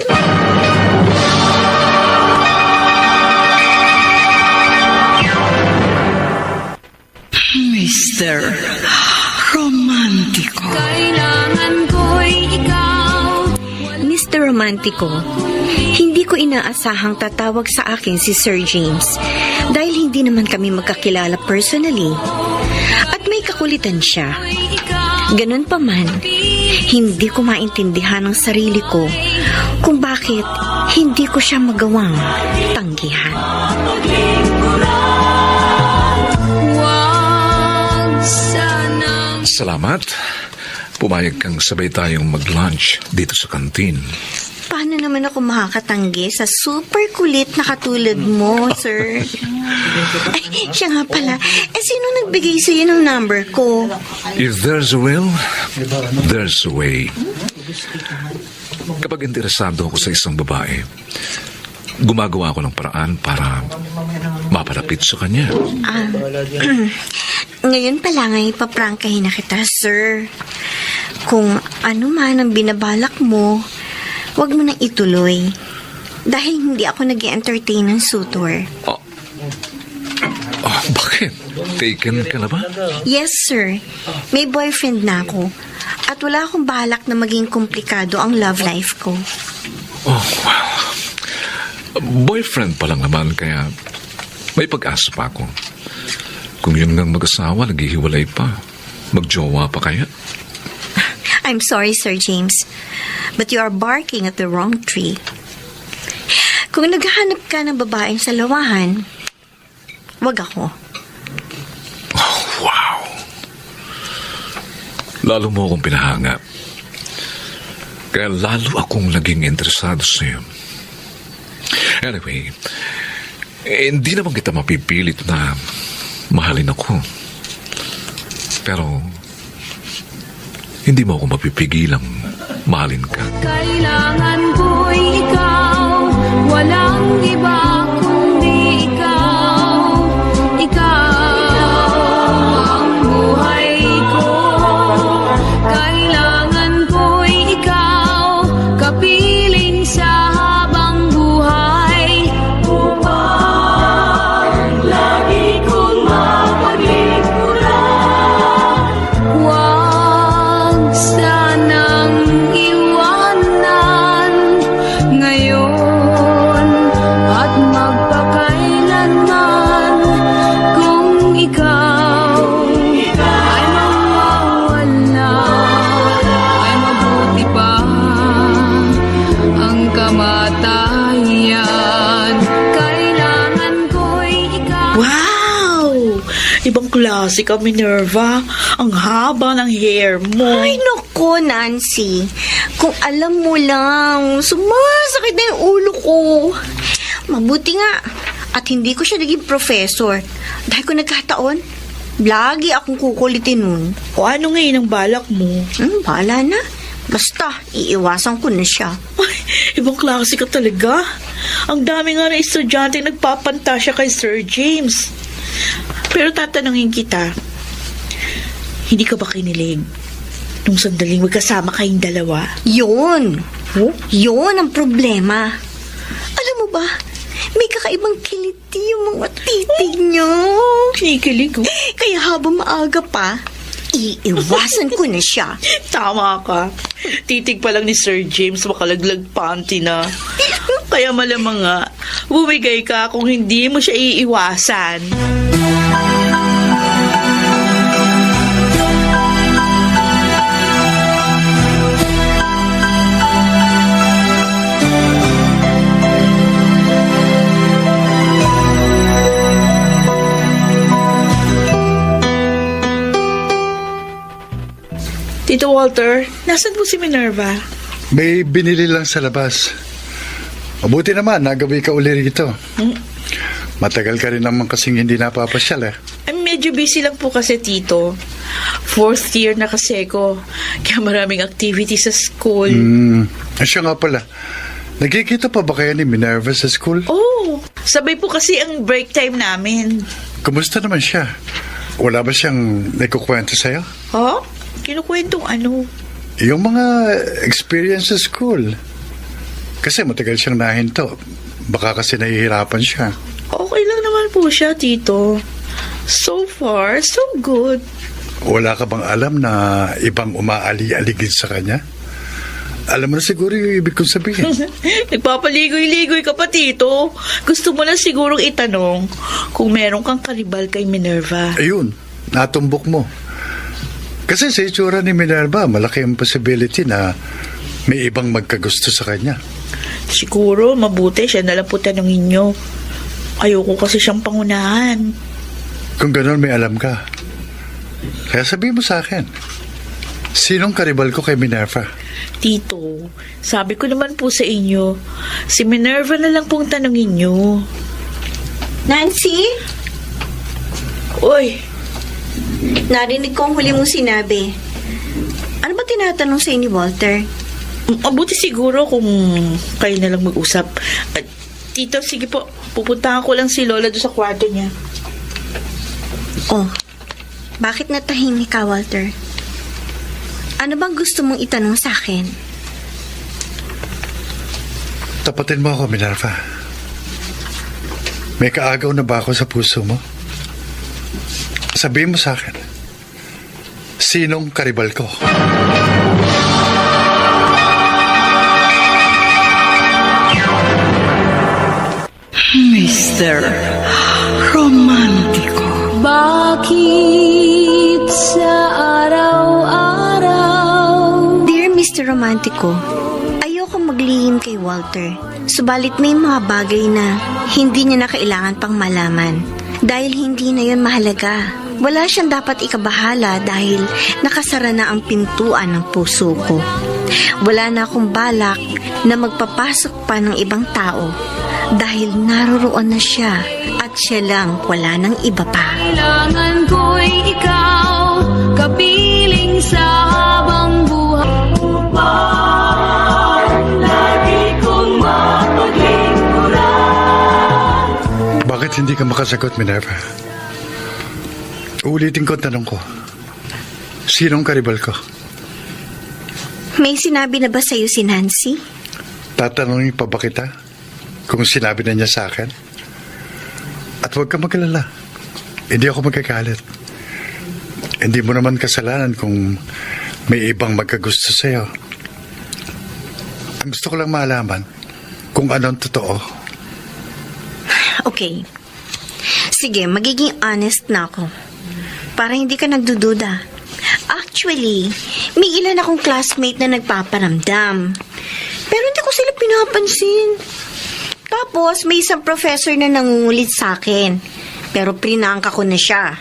[SPEAKER 3] Mr. Romantico.
[SPEAKER 5] Kailangan ko'y ikaw.
[SPEAKER 7] Mr. Romantico, hindi ko inaasahang tatawag sa akin si Sir James dahil hindi naman kami magkakilala personally. At may kakulitan siya. Ganun pa man, hindi ko maintindihan ang sarili ko kung bakit hindi ko siya magawang tanggihan.
[SPEAKER 9] Salamat. Pumayag kang sabay tayong mag-lunch dito sa kantin.
[SPEAKER 7] paano naman ako makakatanggi sa super kulit na katulad mo, sir? Ay, siya nga pala. Sino nagbigay sa'yo ng number ko?
[SPEAKER 9] If there's a will, there's a way. Kapag interesado ako sa isang babae, gumagawa ako ng paraan para mapalapit sa kanya.
[SPEAKER 7] Ngayon pa lang ay paprangkahin na kita, sir. Kung ano man ang binabalak mo, huwag mo nang ituloy. Dahil hindi ako nag-entertain ng suitor.
[SPEAKER 9] Bakit? Taken ka na ba?
[SPEAKER 7] Yes, sir. May boyfriend na ako. At wala akong balak na maging komplikado ang love life ko.
[SPEAKER 9] Oh, wow. Boyfriend pa lang naman, kaya may pag-asa pa ako. Kung yun ngang mag-asawa, naghihiwalay pa. Magjowa pa kaya?
[SPEAKER 7] I'm sorry, Sir James, but you are barking at the wrong tree. Kung naghahanap ka ng babaeng salawahan, wag ako.
[SPEAKER 9] Oh, wow. Lalo mo akong pinahanga. Kaya lalo akong naging interesado sa'yo. Anyway, hindi naman kita mapipilit na mahalin ako. Pero hindi mo ako mapipigilang mahalin ka.
[SPEAKER 5] Kailangan ko'y ikaw, walang iba kundi ikaw. Ikaw ang buhay ko. Kailangan ko'y ikaw, kapiling sa habang buhay. Upang lagi kong mapagligpuran. Huwag sanang iwanan ngayon at magpakailanman. Kung ikaw ay mawawala, ay mabuti pa ang kamatayan. Kailangan ko'y ikaw.
[SPEAKER 1] Wow! Ibang klase ka, Minerva. Ang haba ng hair mo.
[SPEAKER 7] Ay, nako, Nancy. Kung alam mo lang, sumasakit na yung ulo ko. Mabuti nga. At hindi ko siya naging professor. Dahil kung nagkataon, lagi akong kukulitin nun.
[SPEAKER 1] O ano ngayon ang balak mo?
[SPEAKER 7] Bahala na. Basta, iiwasan ko na siya.
[SPEAKER 1] Ay, ibang klase ka talaga. Ang dami nga na estudyante nagpapantasya kay Sir James. Pero tatanungin kita, hindi ka ba kinilig nung sandaling magkasama kayong dalawa?
[SPEAKER 7] Yun.
[SPEAKER 1] Oh?
[SPEAKER 7] Yun ang problema. Alam mo ba, may kakaibang kiliti yung mga titig niya.
[SPEAKER 1] Kinikilig oh.
[SPEAKER 7] Kaya habang maaga pa, iiwasan ko na siya.
[SPEAKER 1] Tama ka. Titig pa lang ni Sir James, makalaglag panty na. Kaya malamang nga, bumigay ka kung hindi mo siya iiwasan. Tito Walter, nasan po si Minerva?
[SPEAKER 2] May binili lang sa labas. Mabuti naman, nagabi ka uli rito. Matagal ka rin naman kasing hindi napapasyal eh.
[SPEAKER 1] Ay, medyo busy lang po kasi, Tito. 4th year na kasi ko. Kaya maraming activity sa school.
[SPEAKER 2] Siya nga pala. Nagkikita pa ba kayo ni Minerva sa school?
[SPEAKER 1] Oh, sabay po kasi ang break time namin.
[SPEAKER 2] Kumusta naman siya? Wala ba siyang nagkukwento sa'yo?
[SPEAKER 1] Ha? Kinukwentong ano?
[SPEAKER 2] Yung mga experience sa school. Kasi matagal siyang nahinto. Baka kasi nahihirapan siya.
[SPEAKER 1] Okay lang naman po siya, Tito. So far, so good.
[SPEAKER 2] Wala ka bang alam na ibang umaali-aligid sa kanya? Alam mo na siguro yung ibig kong sabihin.
[SPEAKER 1] Nagpapaligoy-ligoy ka pa, Tito. Gusto mo na sigurong itanong kung meron kang karibal kay Minerva.
[SPEAKER 2] Ayun, natumbok mo. Kasi sa itsura ni Minerva, malaki ang possibility na may ibang magkagusto sa kanya.
[SPEAKER 1] Siguro, mabuti siya nalang po tanongin nyo. Ayoko kasi siyang pangunahan.
[SPEAKER 2] Kung gano'n, may alam ka. Kaya sabihin mo sa akin, sinong karibal ko kay Minerva?
[SPEAKER 1] Tito, sabi ko naman po sa inyo, si Minerva na lang pong tanungin nyo.
[SPEAKER 7] Nancy,
[SPEAKER 1] Uy,
[SPEAKER 7] narinig ko ang huli mong sinabi. Ano ba tinatanong sa ni Walter?
[SPEAKER 1] mabuti siguro kung kayo na lang mag-usap. Tito, sige po, pupuntahan ko lang si Lola doon sa kwarto niya.
[SPEAKER 7] Oh, bakit natahimik ka, Walter? Ano bang gusto mong itanong sa akin?
[SPEAKER 2] Tapatin mo ako, Minerva. May kaagaw na ba ako sa puso mo? Sabihin mo sa akin, sinong karibal ko?
[SPEAKER 3] Mr. Romantiko.
[SPEAKER 5] Bakit sa araw-araw
[SPEAKER 7] Dear Mr. Romantico, ayoko maglihim kay Walter. Subalit may mga bagay na hindi niya na kailangan pang malaman. Dahil hindi na yun mahalaga. Wala siyang dapat ikabahala dahil nakasara na ang pintuan ng puso ko. Wala na akong balak na magpapasok pa ng ibang tao dahil naroroon na siya at siya lang, wala nang iba pa.
[SPEAKER 5] kailangan ko'y ikaw, kapiling sa habang buhay. Lagi kong mapaglingkuran.
[SPEAKER 2] Bakit hindi ka makasagot, Minerva? Ulitin ko ang tanong ko. Sinong karibal ko?
[SPEAKER 7] May sinabi na ba sa'yo si Nancy?
[SPEAKER 2] Tatanungin pa ba kita kung sinabi na niya sa akin? At huwag ka mag-alala. Hindi ako magkakalit. Hindi mo naman kasalanan kung may ibang magkagusto sa'yo. Ang gusto ko lang malaman kung anong totoo.
[SPEAKER 7] Okay. Sige, magiging honest na ako. Para hindi ka nagdududa. Actually, may ilan akong classmate na nagpaparamdam. Pero hindi ko sila pinapansin. Tapos, may isang professor na nangungulit sa akin. Pero prinangka ko na siya.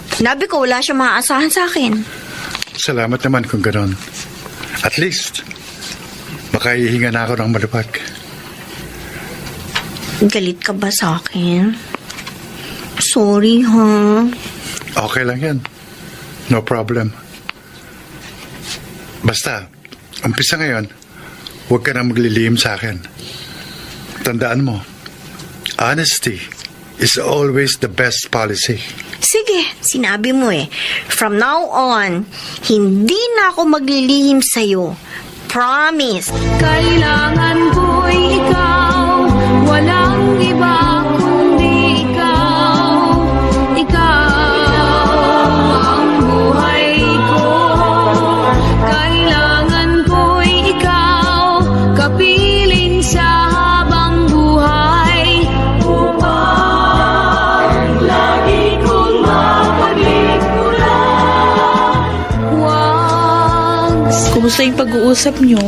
[SPEAKER 7] Sinabi ko, wala siya maaasahan sa akin.
[SPEAKER 2] Salamat naman kung ganon. At least, makahihinga na ako ng malupag.
[SPEAKER 7] Galit ka ba sa akin? Sorry, ha?
[SPEAKER 2] Okay lang yan. No problem. Basta, umpisa ngayon, huwag ka na maglilihim sa akin. Tandaan mo, honesty is always the best policy.
[SPEAKER 7] Sige, sinabi mo eh. From now on, hindi na ako maglilihim sa'yo. Promise.
[SPEAKER 5] Kailangan ko'y ikaw, walang iba kundi ikaw. Ikaw ang buhay ko. Kailangan ko'y ikaw, kapiling sa habang buhay. Upang lagi kong mapaglingkuran. Huwag
[SPEAKER 1] kumusta yung pag-uusap nyo?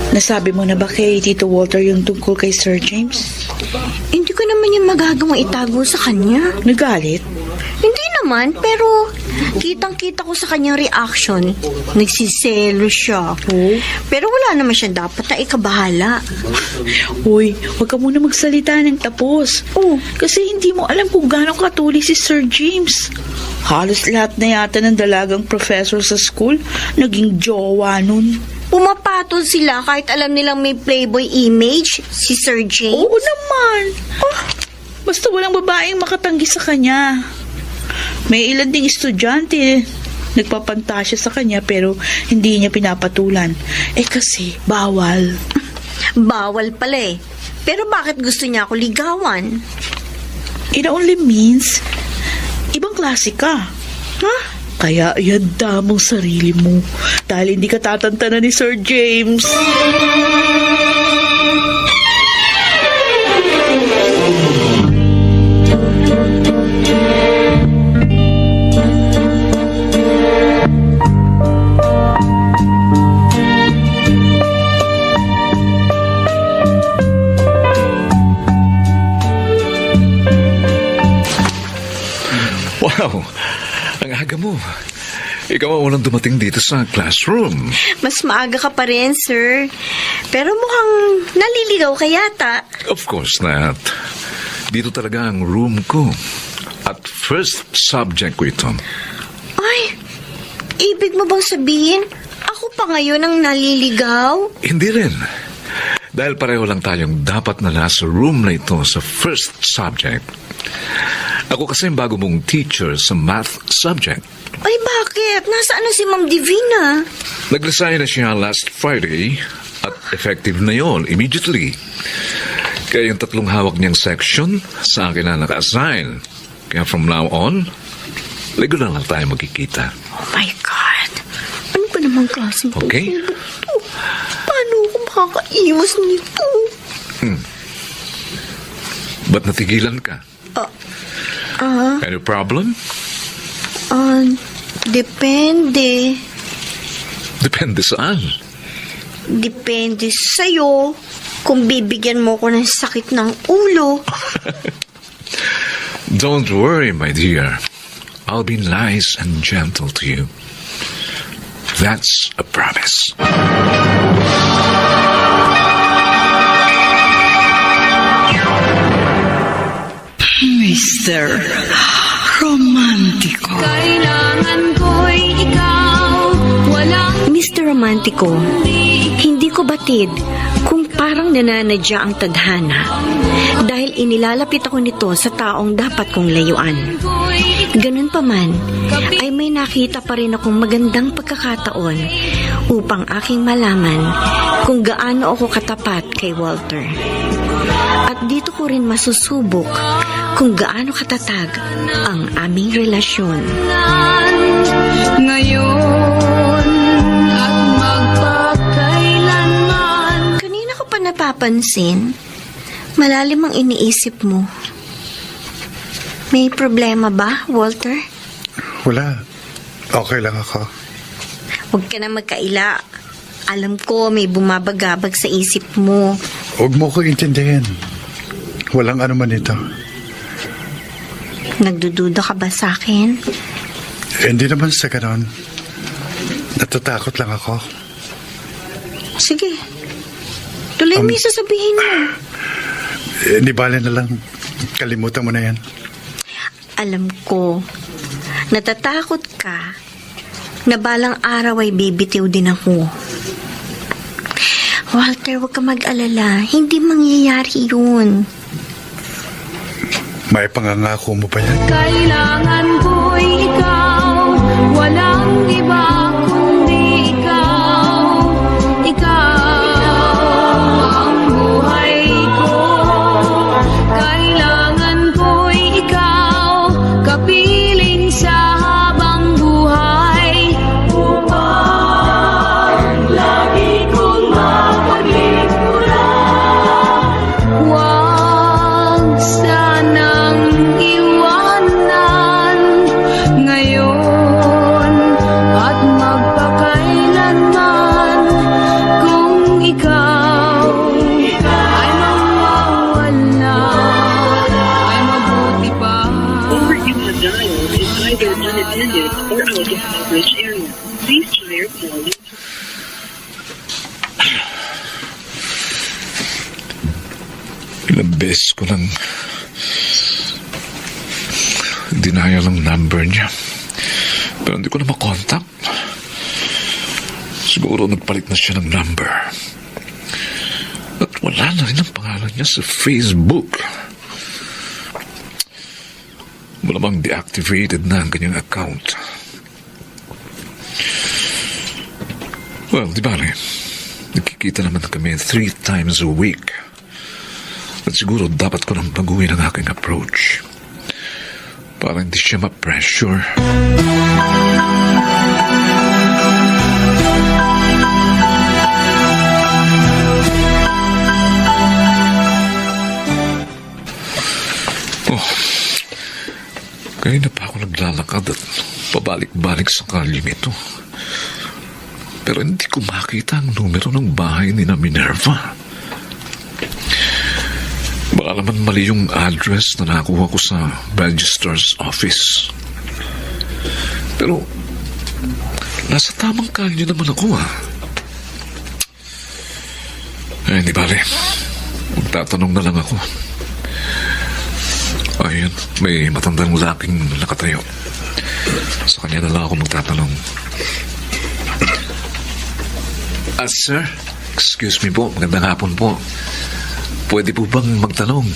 [SPEAKER 1] Nasabi mo na ba kay Tito Walter yung tungkol kay Sir James?
[SPEAKER 7] Hindi ko naman yung magagawang itago sa kanya.
[SPEAKER 1] Nagalit?
[SPEAKER 7] Hindi naman, pero kitang-kita ko sa kanyang reaction. Nagsiselo siya.
[SPEAKER 1] Oh?
[SPEAKER 7] Pero wala naman siya dapat na ikabahala.
[SPEAKER 1] Uy, huwag ka muna magsalita ng tapos.
[SPEAKER 7] Oh,
[SPEAKER 1] Kasi hindi mo alam kung gaano katuloy si Sir James. Halos lahat na yata ng dalagang professor sa school naging jowa nun.
[SPEAKER 7] pumapatol sila kahit alam nilang may playboy image si Sir James.
[SPEAKER 1] Oo naman. Basta walang babaeng makatanggi sa kanya. May ilan ding estudyante nagpapantasya sa kanya pero hindi niya pinapatulan. Kasi bawal.
[SPEAKER 7] Bawal pala eh. Pero bakit gusto niya ako ligawan?
[SPEAKER 1] It only means ibang klase ka. Kaya ihanda mong sarili mo dahil hindi ka tatantanan ni Sir James.
[SPEAKER 10] Wow, ang aga mo.
[SPEAKER 9] Ikaw ang unang dumating dito sa classroom.
[SPEAKER 7] Mas maaga ka pa rin, sir. Pero mukhang naliligaw ka yata.
[SPEAKER 9] Of course not. Dito talaga ang room ko. At first subject ko ito.
[SPEAKER 7] Ay, ibig mo bang sabihin, ako pa ngayon ang naliligaw?
[SPEAKER 9] Hindi rin. Dahil pareho lang tayong dapat na nasa room na ito sa first subject. Ako kasi ang bago mong teacher sa math subject.
[SPEAKER 7] Ay, bakit? Nasaan na si Ma'am Divina?
[SPEAKER 9] Nag-resign na siya last Friday at effective na yon immediately. Kaya yung 3 hawak niyang section sa akin na naka-assign. Kaya from now on, regular lang tayo magkikita.
[SPEAKER 7] Oh my God. Ano ba namang klaseng
[SPEAKER 9] Okay.
[SPEAKER 7] pagkakita to? Paano ako makakaiwas nito?
[SPEAKER 9] Ba't natigilan ka? Any problem?
[SPEAKER 7] Depende.
[SPEAKER 9] Depende saan.
[SPEAKER 7] Depende sa'yo kung bibigyan mo ko ng sakit ng ulo.
[SPEAKER 9] Don't worry, my dear. I'll be nice and gentle to you. That's a promise.
[SPEAKER 1] Mr. Romantico.
[SPEAKER 5] Kailangan ko'y ikaw, walang
[SPEAKER 7] Mr. Romantico, hindi ko batid kung parang nananadya ang tadhana dahil inilalapit ako nito sa taong dapat kong layuan. Ganun pa man, ay may nakita pa rin akong magandang pagkakataon upang aking malaman kung gaano ako katapat kay Walter. At dito ko rin masusubok kung gaano katatag ang aming relasyon.
[SPEAKER 5] ngayon at magpakailanman.
[SPEAKER 7] Kanina ko pa napapansin, malalim ang iniisip mo. May problema ba, Walter?
[SPEAKER 2] Wala. Okay lang ako.
[SPEAKER 7] Huwag ka na magkaila. Alam ko may bumabagabag sa isip mo.
[SPEAKER 2] Huwag mo ko intindihin. Walang ano man ito.
[SPEAKER 7] Nagdududa ka ba sa akin?
[SPEAKER 2] Hindi naman sa ganon. Natatakot lang ako.
[SPEAKER 7] Sige. Tuloy mo yung sasabihin mo.
[SPEAKER 2] Di bale na lang. Kalimutan mo na yan.
[SPEAKER 7] Alam ko, natatakot ka na balang araw ay bibitiw din ako. Walter, huwag ka mag-alala. Hindi mangyayari yun.
[SPEAKER 2] May pangangako mo pa yan?
[SPEAKER 5] Kailangan ko'y ikaw, walang iba kundi ikaw. Ikaw ang buhay ko. Kailangan ko'y ikaw, kapiling sa habang buhay. Upang lagi kong mapagligpuran. Huwag sanang iwanan ngayon at magpakailanman. Kung ikaw ay mawawala, ay mabuti pa.
[SPEAKER 10] Number you have dialed is either unattended or out of coverage area. Please try your call.
[SPEAKER 9] Ilang beses ko lang dinaya ang number niya. Pero hindi ko na makontak. Siguro nagpalit na siya ng number. At wala na rin ang pangalan niya sa Facebook. Malamang deactivated na ang kanyang account. Well, di bale, nagkikita naman kami 3 times a week. At siguro dapat ko nang baguhin ang aking approach para hindi siya ma-pressure. Kaya na pa ako naglalakad at pabalik-balik sa kalyeng ito. Pero hindi ko makita ang numero ng bahay ni na Minerva. Baka naman mali yung address na nakuha ko sa registrar's office. Pero Nasa tamang kalye naman ako, Eh, di bale. Magtatanong na lang ako. Ayun, may matandang lalaking nakatayo. Sa kanya na lang ako magtatanong. Sir, excuse me po, magandang hapon po. Pwede po bang magtanong?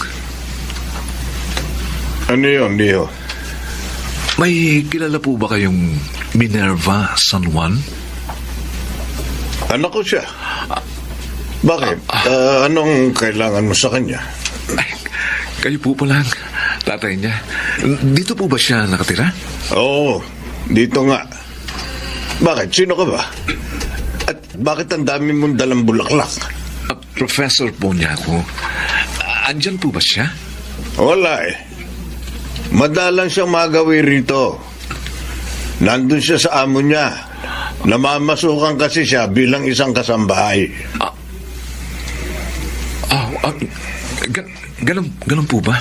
[SPEAKER 8] Ano yun, Leo?
[SPEAKER 9] May kilala po ba kayong Minerva San Juan?
[SPEAKER 8] Anak ko siya. Bakit? Anong kailangan mo sa kanya?
[SPEAKER 9] Ay, kayo po pala ang tatay niya. Dito po ba siya nakatira?
[SPEAKER 8] Oo, dito nga. Bakit? Sino ka ba? At bakit ang dami mong dalang bulaklak?
[SPEAKER 9] Professor po niya ako. Andyan po ba siya?
[SPEAKER 8] Wala eh. Madalang siyang magawi rito. Nandun siya sa amo niya. Namamasukan kasi siya bilang isang kasambahay.
[SPEAKER 9] Ganun po ba?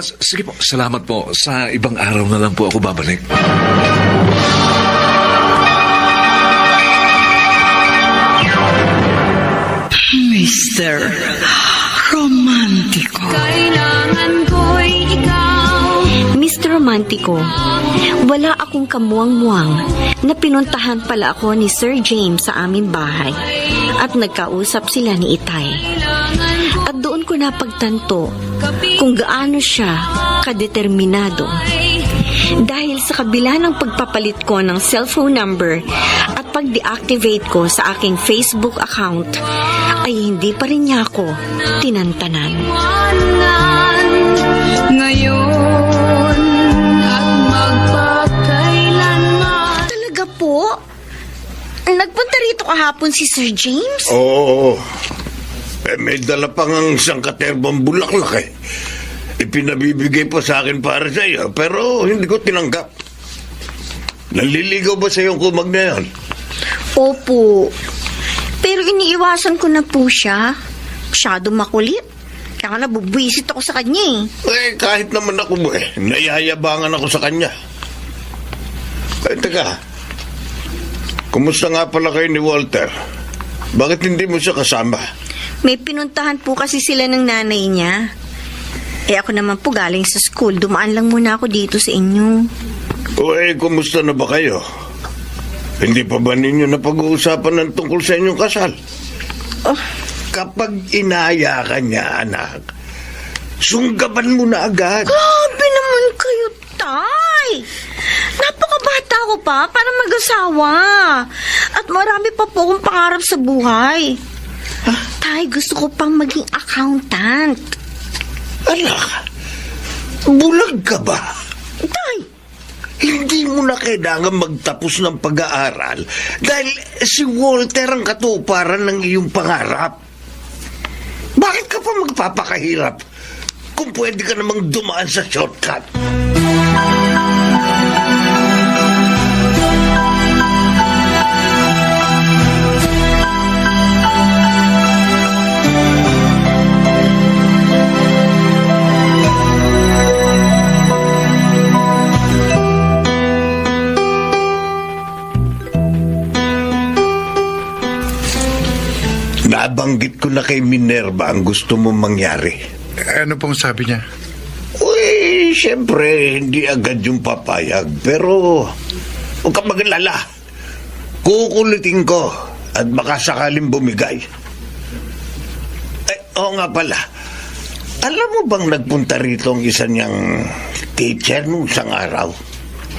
[SPEAKER 9] Sige po, salamat po. Sa ibang araw na lang po ako babalik.
[SPEAKER 1] Mr. Romantico.
[SPEAKER 5] Kailangan ko'y ikaw.
[SPEAKER 7] Mr. Romantico, wala akong kamuwang-muwang na pinuntahan pala ako ni Sir James sa aming bahay at nagkausap sila ni Itay. At doon ko napagtanto kung gaano siya kadeterminado. Dahil sa kabila ng pagpapalit ko ng cellphone number at pag-deactivate ko sa aking Facebook account, ay hindi pa rin niya ako tinantanan.
[SPEAKER 5] Ngayon at magpakailanman.
[SPEAKER 7] Talaga po? Nagpunta rito kahapon si Sir James?
[SPEAKER 8] Oo. May dala pang ang isang katerbang bulaklak eh. Ipinabibigay pa sa akin para sa iyo, pero hindi ko tinanggap. Naliligaw ba sa iyong kumag na yan?
[SPEAKER 7] Opo. Pero iniiwasan ko na po siya. Masyado makulit. Kaya nga nabubwisit ako sa kanya
[SPEAKER 8] Kahit naman ako nayayabangan ako sa kanya. Teka, kumusta nga pala kayo ni Walter? Bakit hindi mo siya kasama?
[SPEAKER 7] May pinuntahan po kasi sila ng nanay niya. Ako naman po galing sa school. Dumaan lang muna ako dito sa inyo.
[SPEAKER 8] Kumusta na ba kayo? Hindi pa ba ninyo napag-uusapan ng tungkol sa inyong kasal? Kapag inaya ka niya, anak, sunggaban mo na agad.
[SPEAKER 7] Grabe naman kayo, Tay! Napakabata ko pa para mag-asawa. At marami pa po akong pangarap sa buhay. Tay, gusto ko pang maging accountant.
[SPEAKER 8] Anak, bulag ka ba?
[SPEAKER 7] Tay!
[SPEAKER 8] Hindi mo na kailangan magtapos ng pag-aaral dahil si Walter ang katuparan ng iyong pangarap. Bakit ka pa magpapakahirap kung pwede ka namang dumaan sa shortcut? Nabanggit ko na kay Minerva ang gusto mong mangyari.
[SPEAKER 2] Ano pong sabi niya?
[SPEAKER 8] Siyempre, hindi agad yung papayag. Pero, huwag ka magalala. Kukulitin ko at baka sakaling bumigay. Oo nga pala. Alam mo bang nagpunta rito ang isa niyang teacher nung isang araw?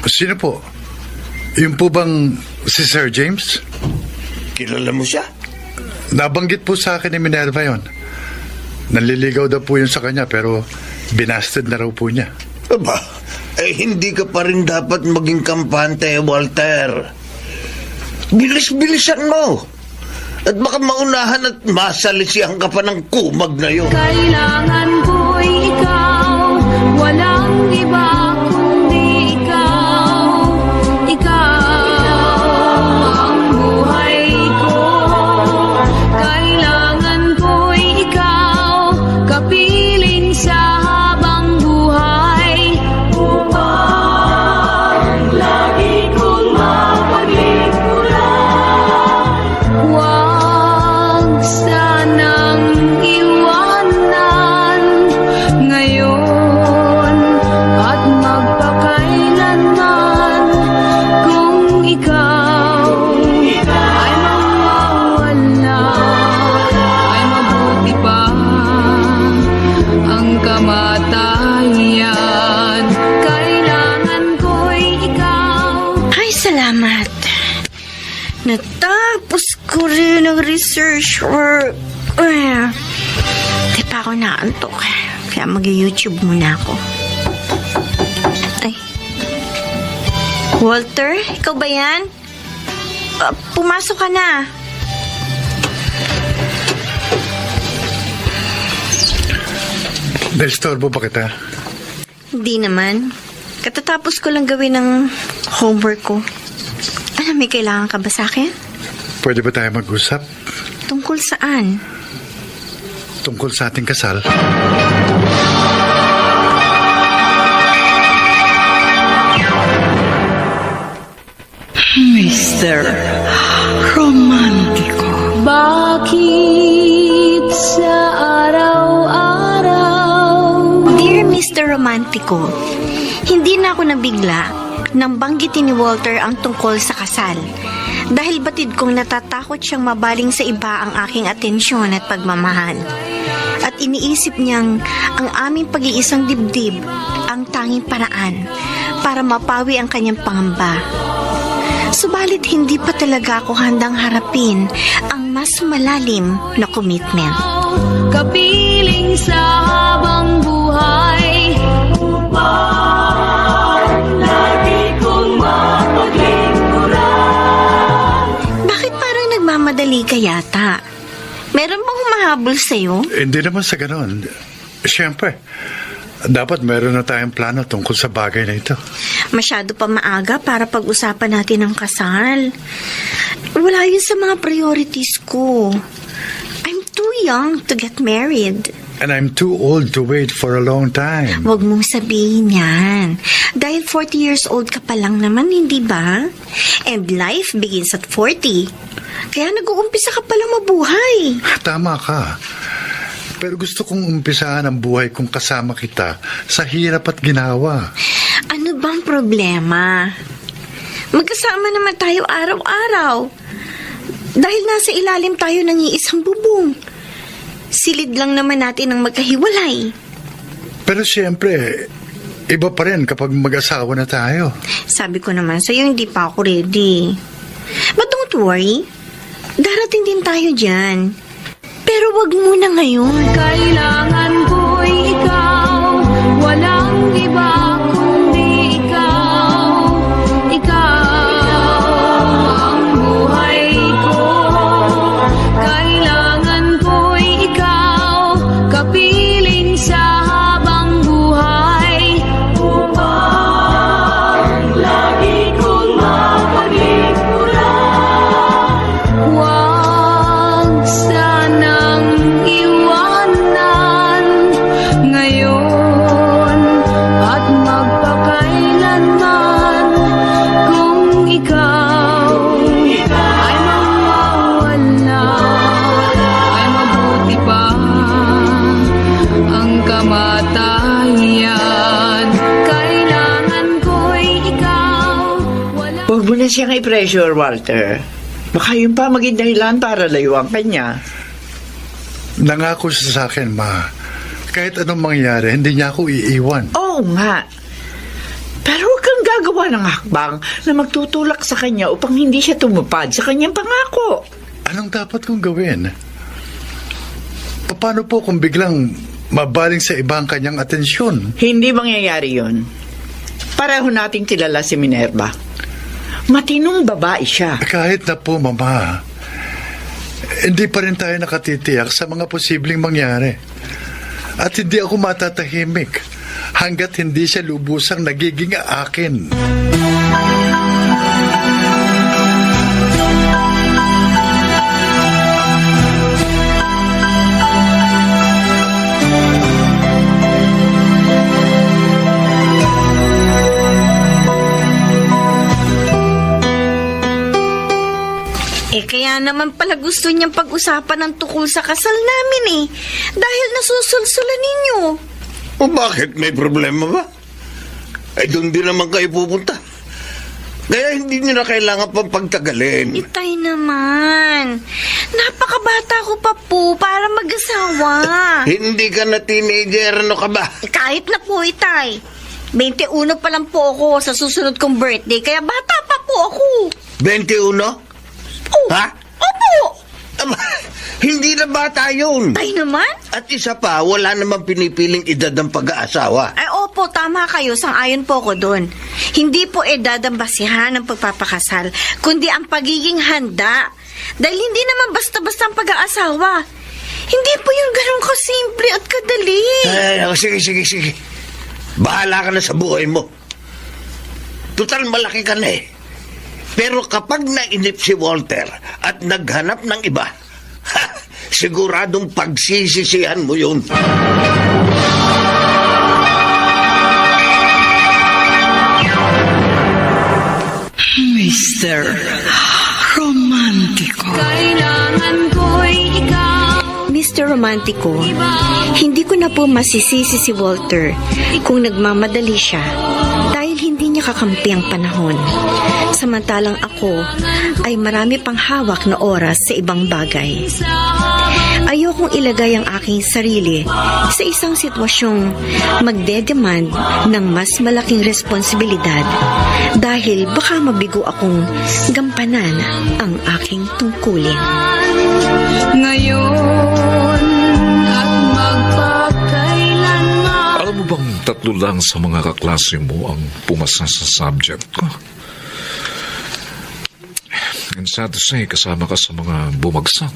[SPEAKER 2] Sino po? Yung po bang si Sir James?
[SPEAKER 8] Kilala mo siya?
[SPEAKER 2] Nabanggit po sa akin ni Minerva yon. Naliligaw daw po yun sa kanya pero binasted na raw po niya.
[SPEAKER 8] Aba, hindi ka pa rin dapat maging kampante, Walter. Bilis-bilisan mo. At baka maunahan at masalisihan ka pa ng kumag na yun.
[SPEAKER 5] Kailangan ko'y ikaw. Walang iba kundi ikaw. Ikaw ang buhay ko. Kailangan ko'y ikaw. Kapiling sa habang buhay. Upang lagi kong mapag
[SPEAKER 7] ko rin ng research work. Di pa ako naantok. Kaya mag-YouTube muna ako. Ay. Walter, ikaw ba yan? Pumasok ka na.
[SPEAKER 2] Naistorbo ba kita?
[SPEAKER 7] Hindi naman. Katatapos ko lang gawin ng homework ko. Ano, may kailangan ka ba sa akin?
[SPEAKER 2] Pwede ba tayo mag-usap?
[SPEAKER 7] Tungkol saan?
[SPEAKER 2] Tungkol sa ating kasal?
[SPEAKER 3] Mr. Romantico.
[SPEAKER 5] Bakit sa araw-araw
[SPEAKER 7] Dear Mr. Romantico, hindi na ako nabigla nang banggitin ni Walter ang tungkol sa kasal. Dahil batid kong natatakot siyang mabaling sa iba ang aking atensyon at pagmamahal. At iniisip niyang ang aming pag-iisang dibdib ang tanging paraan para mapawi ang kanyang pangamba. Subalit hindi pa talaga ako handang harapin ang mas malalim na commitment.
[SPEAKER 5] kapiling sa habang buhay upang lagi kong mapaglingkuran.
[SPEAKER 7] Bakit parang nagmamadali ka yata? Meron bang humahabol sa'yo?
[SPEAKER 2] Hindi naman sa ganon. Siyempre, dapat meron na tayong plano tungkol sa bagay na ito.
[SPEAKER 7] Masyado pa maaga para pag-usapan natin ang kasal. Wala yun sa mga priorities ko. I'm too young to get married.
[SPEAKER 2] And I'm too old to wait for a long time.
[SPEAKER 7] Huwag mong sabihin yan. Dahil 40 years old ka pa lang naman, hindi ba? And life begins at 40. Kaya nag-uumpisa ka palang mabuhay.
[SPEAKER 2] Tama ka. Pero gusto kong umpisahan ang buhay kong kasama kita sa hirap at ginawa.
[SPEAKER 7] Ano bang problema? Magkasama naman tayo araw-araw. Dahil nasa ilalim tayo ng iisang bubong. Silid lang naman natin ang magkahiwalay.
[SPEAKER 2] Pero siyempre, iba pa rin kapag mag-asawa na tayo.
[SPEAKER 7] Sabi ko naman sa'yo, hindi pa ako ready. But don't worry. Darating din tayo dyan. Pero wag muna ngayon.
[SPEAKER 5] Kailangan ko'y ikaw, walang iba kundi ikaw. Ikaw ang buhay ko. Kailangan ko'y ikaw, kapiling sa habang buhay upang lagi kong mapaglingkuran. Huwag sanang iwanan ngayon at magpakailanman. Kung ikaw ay mawawala, ay mabuti pa ang kamatayan. Kailangan ko'y ikaw, wala.
[SPEAKER 3] Huwag mo na siyang i-pressure, Walter. Baka yun pa maging dahilan para layuan ka niya.
[SPEAKER 2] Nangako siya sa akin, Ma. Kahit anong mangyari, hindi niya ako iiwan.
[SPEAKER 3] Oo nga. Pero huwag kang gagawa ng hakbang na magtutulak sa kanya upang hindi siya tumupad sa kanyang pangako.
[SPEAKER 2] Anong dapat kong gawin? Paano po kung biglang mabaling sa iba ang kanyang atensyon?
[SPEAKER 3] Hindi mangyayari yun. Pareho nating kilala si Minerva. Matinong babae siya.
[SPEAKER 2] Kahit na po, Mama, hindi pa rin tayo nakatitiyak sa mga posibleng mangyari. At hindi ako matatahimik hanggat hindi siya lubusang nagiging akin.
[SPEAKER 7] Kaya naman pala gusto niyang pag-usapan ng tukol sa kasal namin Dahil nasusulsulan ninyo.
[SPEAKER 8] O bakit? May problema ba? Ay doon din naman kayo pupunta. Kaya hindi nyo na kailangan pang pagtagalin.
[SPEAKER 7] Itay naman. Napakabata ko pa po para mag-asawa.
[SPEAKER 8] Hindi ka na teenager, ano ka ba?
[SPEAKER 7] Kahit na po, Itay. 21 pa lang po ako sa susunod kong birthday, kaya bata pa po ako.
[SPEAKER 8] 21?
[SPEAKER 7] Oh,
[SPEAKER 8] Ha?
[SPEAKER 7] Opo.
[SPEAKER 8] Aba, hindi na bata yun.
[SPEAKER 7] Ay naman?
[SPEAKER 8] At isa pa, wala namang pinipiling edad ng pag-aasawa.
[SPEAKER 7] Ay opo, tama kayo. Sang-ayon po ko doon. Hindi po edad ang basihan ng pagpapakasal, kundi ang pagiging handa. Dahil hindi naman basta-basta ang pag-aasawa. Hindi po yung ganun kasimple at kadali.
[SPEAKER 8] Sige. Bahala ka na sa buhay mo. Total, malaki ka na eh. Pero kapag nainip si Walter at naghanap ng iba, siguradong pagsisisihan mo yun.
[SPEAKER 3] Mr. Romantiko.
[SPEAKER 5] Kailangan ko'y ikaw.
[SPEAKER 7] Mr. Romantico, hindi ko na po masisisi si Walter kung nagmamadali siya dahil hindi niya kakampi ang panahon. Samantalang ako ay marami pang hawak na oras sa ibang bagay. Ayokong ilagay ang aking sarili sa isang sitwasyong magdedemand ng mas malaking responsibilidad dahil baka mabigo akong gampanan ang aking tungkulin.
[SPEAKER 5] Ngayon at magpakailanman.
[SPEAKER 9] Alam mo bang 3 lang sa mga kaklase mo ang pumasa sa subject ko? And sad to say, kasama ka sa mga bumagsak.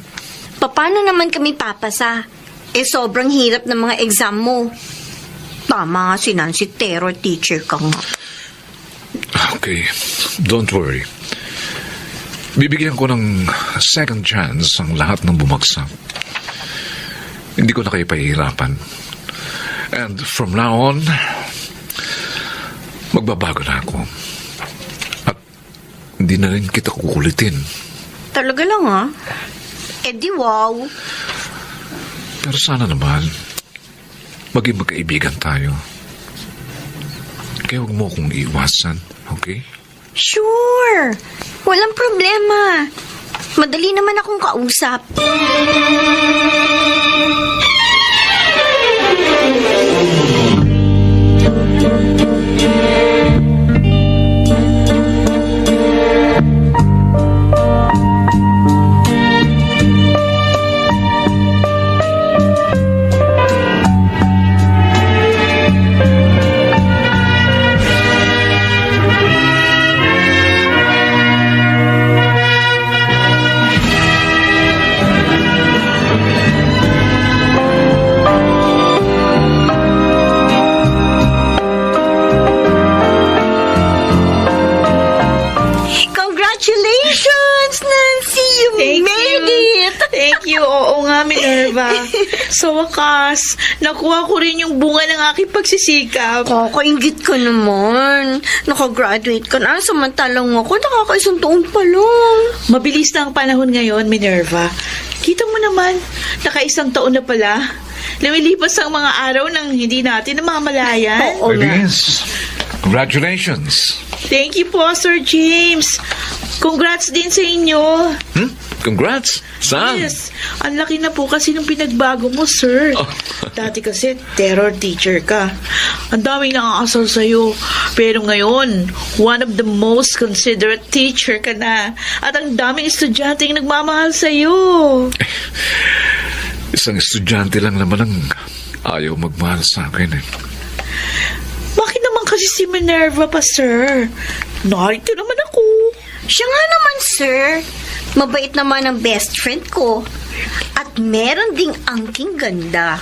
[SPEAKER 7] Paano naman kami papasa? Sobrang hirap ng mga exam mo. Tama nga si Nancy, terror teacher ka nga.
[SPEAKER 9] Okay, don't worry. Bibigyan ko ng second chance ang lahat ng bumagsak. Hindi ko na kayo pahihirapan. And from now on, magbabago na ako. At hindi na rin kita kukulitin.
[SPEAKER 7] Talaga lang ha? Di wow.
[SPEAKER 9] Pero sana naman, maging magkaibigan tayo. Kaya huwag mo akong iwasan, okay?
[SPEAKER 7] Sure. Walang problema. Madali naman akong kausap. Congratulations, Nancy! You made it!
[SPEAKER 1] Thank you. Oo nga, Minerva. Sa wakas, nakuha ko rin yung bunga ng aking pagsisikap.
[SPEAKER 7] Kakaingit ka naman. Nakagraduate ka na, samantalang ako, nakakaisang taon pa lang.
[SPEAKER 1] Mabilis na ang panahon ngayon, Minerva. Kita mo naman, naka1 taon na pala. Lumilipas ang mga araw nang hindi natin namamalayan.
[SPEAKER 7] Oo nga.
[SPEAKER 9] Yes. Congratulations.
[SPEAKER 1] Thank you po, Sir James. Congrats din sa inyo.
[SPEAKER 9] Congrats. Saan?
[SPEAKER 1] Yes, ang laki na po kasi nung pinagbago mo, sir.
[SPEAKER 9] Oh.
[SPEAKER 1] Dati kasi terror teacher ka. Ang daming nakakasal sa'yo. Pero ngayon, one of the most considerate teacher ka na. At ang daming estudyante yung nagmamahal sa'yo.
[SPEAKER 9] Isang estudyante lang naman ang ayaw magmahal sa akin eh.
[SPEAKER 1] Bakit naman kasi si Minerva pa, sir? Narito naman ako.
[SPEAKER 7] Siya nga naman, sir. Mabait naman ang best friend ko. At meron ding angking ganda.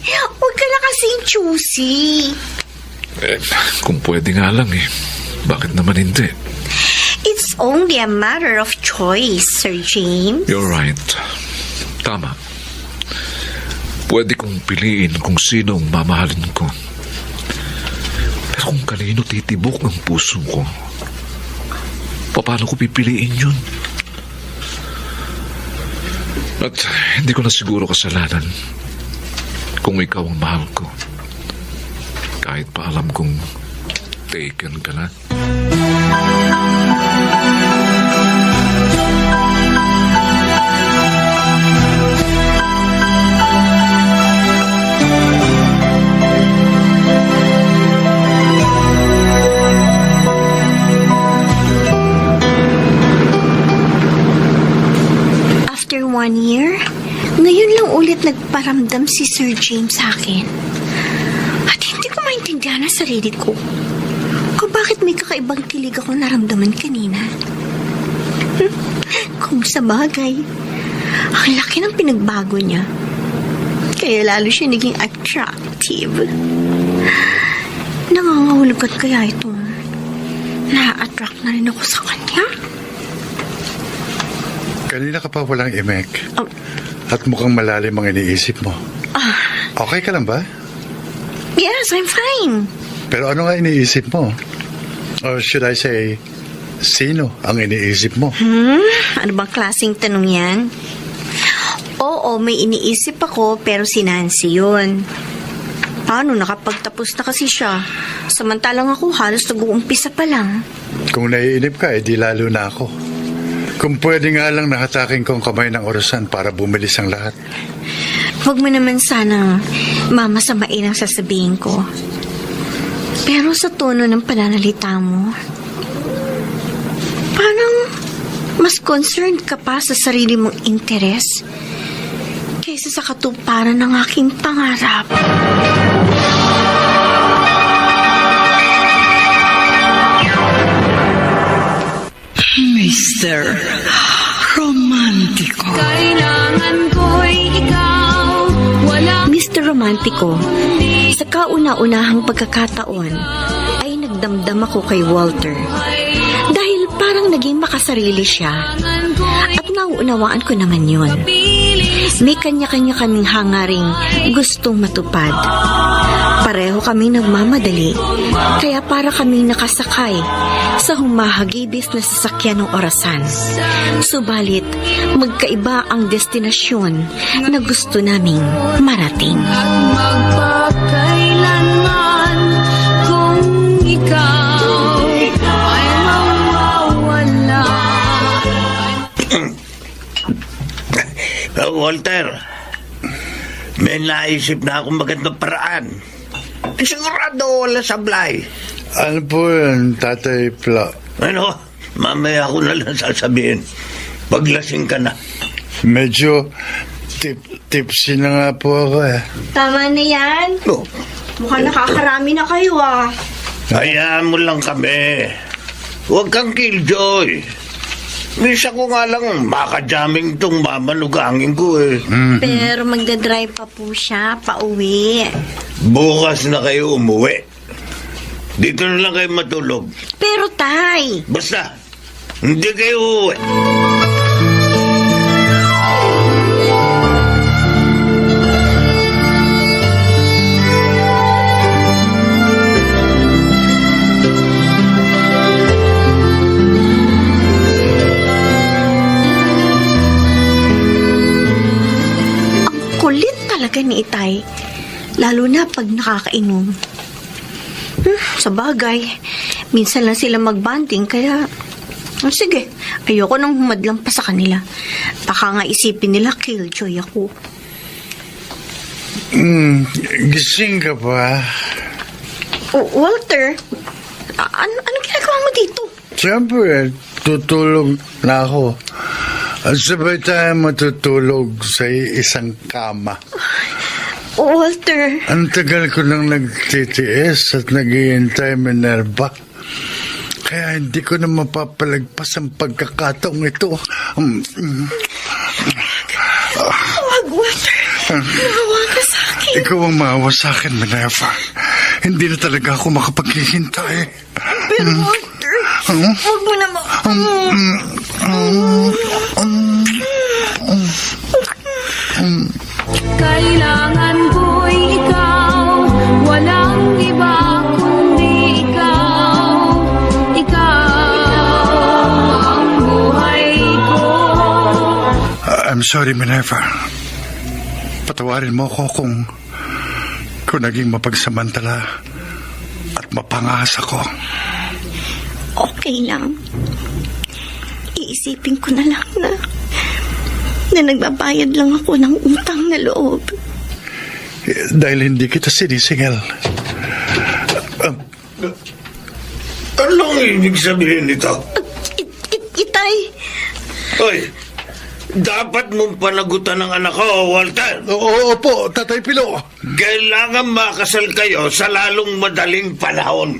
[SPEAKER 7] Huwag ka na kasing choosy.
[SPEAKER 9] Kung pwede nga lang eh. Bakit naman hindi?
[SPEAKER 7] It's only a matter of choice, Sir James.
[SPEAKER 9] You're right. Tama. Pwede kong piliin kung sino ang mamahalin ko. Pero kung kanino titibok ang puso ko, paano ko pipiliin yun? At hindi ko na siguro kasalanan kung ikaw ang mahal ko. Kahit pa alam kong taken ka na.
[SPEAKER 7] nagpaparamdam si Sir James sa akin. At hindi ko maintindihan ang sarili ko kung bakit may kakaibang kilig ako naramdaman kanina. Kung sa bagay, ang laki ng pinagbago niya. Kaya lalo siya naging attractive. Nangangahulugan kaya ito. Na-attract na rin ako sa kanya.
[SPEAKER 2] Kanina ka pa walang imek. At mukhang malalim ang iniisip mo. Okay ka lang ba?
[SPEAKER 7] Yes, I'm fine.
[SPEAKER 2] Pero ano nga iniisip mo? Or should I say, sino ang iniisip mo?
[SPEAKER 7] Ano bang klaseng tanong yan? Oo, may iniisip ako pero si Nancy yun. Paano, nakapagtapos na kasi siya. Samantalang ako halos nag-uumpisa pa lang.
[SPEAKER 2] Kung naiinip ka, edi lalo na ako. Kung pwede nga lang nakataking kong kamay ng orasan para bumilis ang lahat.
[SPEAKER 7] Huwag mo naman sanang mamasamain ang sasabihin ko. Pero sa tono ng pananalita mo, parang mas concerned ka pa sa sarili mong interes kaysa sa katuparan ng aking pangarap.
[SPEAKER 3] Mr. Romantiko.
[SPEAKER 5] Kailangan ko'y ikaw, wala
[SPEAKER 7] Mr. Romantico, sa kauna-unahang pagkakataon ay nagdamdam ako kay Walter dahil parang naging makasarili siya at nauunawaan ko naman yun. May kanya-kanya kaming hangaring gustong matupad. Pareho kaming nagmamadali, kaya para kaming nakasakay sa humahagibis na sasakyan ng orasan. Subalit, magkaiba ang destinasyon na gusto naming marating.
[SPEAKER 5] at magpakailanman kung ikaw ay mawawala.
[SPEAKER 8] Walter, may naisip na akong magandang paraan. Sigurado wala sablay.
[SPEAKER 2] Ano po yun, Tatay Pla?
[SPEAKER 8] Ano, mamaya ako na lang sasabihin. Paglasing ka na.
[SPEAKER 2] Medyo tipsy na nga po ako eh.
[SPEAKER 7] Tama na yan.
[SPEAKER 8] No,
[SPEAKER 7] Mukhang nakakarami na kayo
[SPEAKER 8] hayaan mo lang kami. Huwag kang killjoy. Misa ko nga lang makajaming tong mamanugangin ko eh.
[SPEAKER 7] Pero magdadrive pa po siya, pauwi.
[SPEAKER 8] Bukas na kayo umuwi. Dito na lang kayo matulog.
[SPEAKER 7] Pero tay,
[SPEAKER 8] Basta, hindi kayo uuwi.
[SPEAKER 7] kulit talaga ni Itay. Lalo na pag nakakainom. Sa bagay, minsan lang sila magbanding kaya... sige, ayoko nang humadlang pa sa kanila. Baka nga isipin nila killjoy ako.
[SPEAKER 2] Gising ka pa?
[SPEAKER 7] Walter, ano ginagawa mo dito?
[SPEAKER 2] Siyempre, tutulog na ako. At sabay tayo matutulog sa isang kama.
[SPEAKER 7] Walter,
[SPEAKER 2] Ang tagal ko nang nagtitiis at naghihintay, Minerva. Kaya hindi ko na mapapalagpas ang pagkakataong ito.
[SPEAKER 7] wag Walter. Maawa ka sa akin.
[SPEAKER 2] Ikaw ang maawa sa akin, Minerva. Hindi na talaga ako makapaghihintay.
[SPEAKER 7] Pero Walter, wag mo na
[SPEAKER 5] Kailangan ko'y ikaw, walang iba kundi ikaw. Ikaw ang buhay ko.
[SPEAKER 2] I'm sorry, Minerva. Patawarin mo ako kung naging mapagsamantala at mapangas ako.
[SPEAKER 7] Okay lang. Iisipin ko na lang na nagbabayad lang ako ng utang na loob.
[SPEAKER 2] Dahil hindi kita sinisingil.
[SPEAKER 8] Anong ibig sabihin nito?
[SPEAKER 7] Itay,
[SPEAKER 8] Hoy, Dapat mong panagutan ng anak ko, Walter.
[SPEAKER 2] Opo, Tatay Pilo.
[SPEAKER 8] Kailangan makasal kayo sa lalong madaling panahon.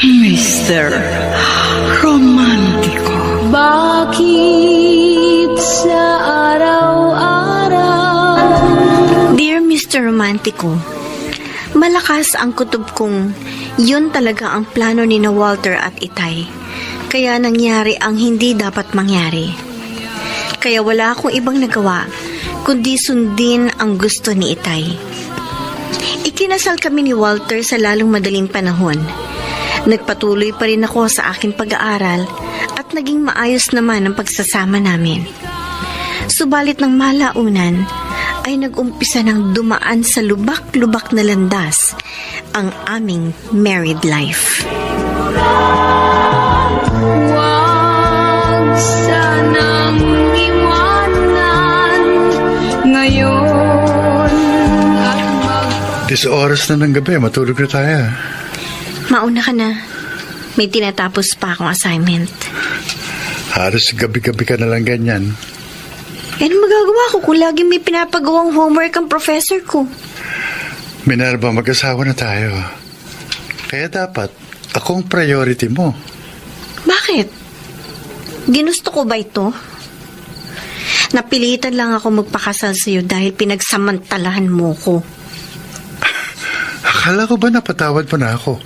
[SPEAKER 3] Mr. Romantiko.
[SPEAKER 5] Bakit sa araw-araw
[SPEAKER 7] Dear Mr. Romantico, malakas ang kutob kong yun talaga ang plano ni na Walter at Itay. Kaya nangyari ang hindi dapat mangyari. Kaya wala akong ibang nagawa kundi sundin ang gusto ni Itay. Ikinasal kami ni Walter sa lalong madaling panahon. Nagpatuloy pa rin ako sa aking pag-aaral at naging maayos naman ang pagsasama namin. Subalit ng malaunan ay nag-umpisa ng dumaan sa lubak-lubak na landas ang aming married life.
[SPEAKER 5] Huwag sanang iwanan ngayon at
[SPEAKER 2] This oras na ng gabi, matulog na tayo.
[SPEAKER 7] Mauna ka na. May tinatapos pa akong assignment.
[SPEAKER 2] Halos gabi-gabi ka na lang ganyan.
[SPEAKER 7] Ano magagawa ko kung lagi may pinapagawang homework ang professor ko?
[SPEAKER 2] Minerva, mag-asawa na tayo. Kaya dapat, akong priority mo.
[SPEAKER 7] Bakit? Ginusto ko ba ito? Napilitan lang ako magpakasal sa'yo dahil pinagsamantalahan mo ko.
[SPEAKER 2] Akala ko ba napatawad mo na ako?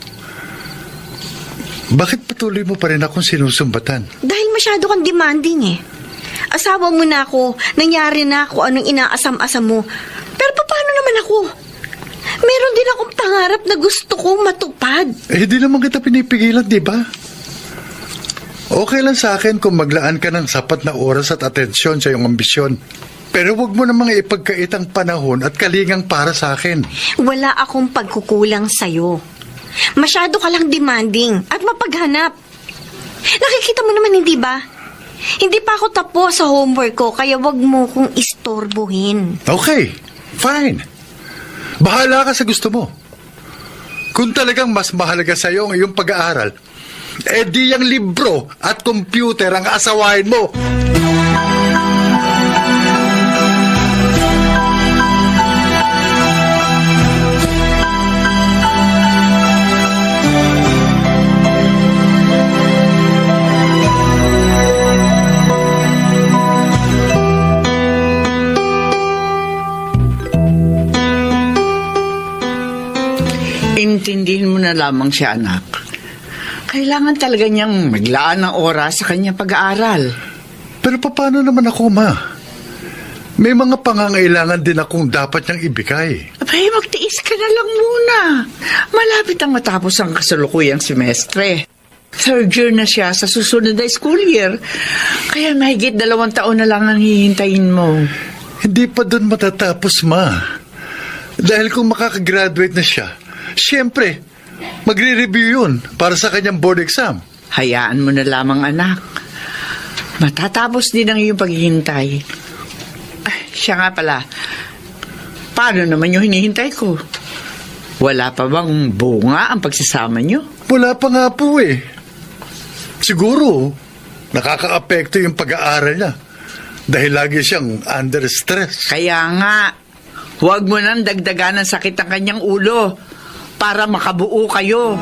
[SPEAKER 2] Bakit patuloy mo pa rin akong sinusumbatan?
[SPEAKER 7] Dahil masyado kang demanding eh. Asawa mo na ako, nangyari na ako anong inaasam-asam mo. Pero paano naman ako? Meron din akong pangarap na gusto kong matupad.
[SPEAKER 2] Eh, di naman kita pinipigilan, di ba? Okay lang sa akin kung maglaan ka ng sapat na oras at atensyon sa iyong ambisyon. Pero wag mo namang ipagkait ang panahon at kalingang para sa akin.
[SPEAKER 7] Wala akong pagkukulang sa'yo. Masyado ka lang demanding at mapaghanap. Nakikita mo naman, hindi ba? Hindi pa ako tapos sa homework ko, kaya wag mo kong istorbohin.
[SPEAKER 2] Okay, fine. Bahala ka sa gusto mo. Kung talagang mas mahalaga sa iyo ang iyong pag-aaral, eh di yung libro at computer ang asawain mo.
[SPEAKER 3] Intindihin mo na lamang siya, anak. Kailangan talaga niyang maglaan ng oras sa kanyang pag-aaral.
[SPEAKER 2] Pero paano naman ako, Ma? May mga pangangailangan din akong dapat niyang ibigay.
[SPEAKER 3] Abay, magtiis ka na lang muna. Malapit ang matapos ang kasalukuyang semestre. Third year na siya sa susunod na school year. Kaya mahigit 2 taon na lang ang hihintayin mo.
[SPEAKER 2] Hindi pa doon matatapos, Ma. Dahil kung makakagraduate na siya, siyempre, magre-review yun para sa kanyang board exam.
[SPEAKER 3] Hayaan mo na lamang, anak. Matatapos din ang iyong paghihintay. Ay, siya nga pala. Paano naman yung hinihintay ko? Wala pa bang bunga ang pagsasama niyo?
[SPEAKER 2] Wala pa nga po eh. Siguro, nakaka-apekto yung pag-aaral niya. Dahil lagi siyang under stress.
[SPEAKER 3] Kaya nga, huwag mo nang dagdagan ng sakit ang kanyang ulo para makabuo kayo.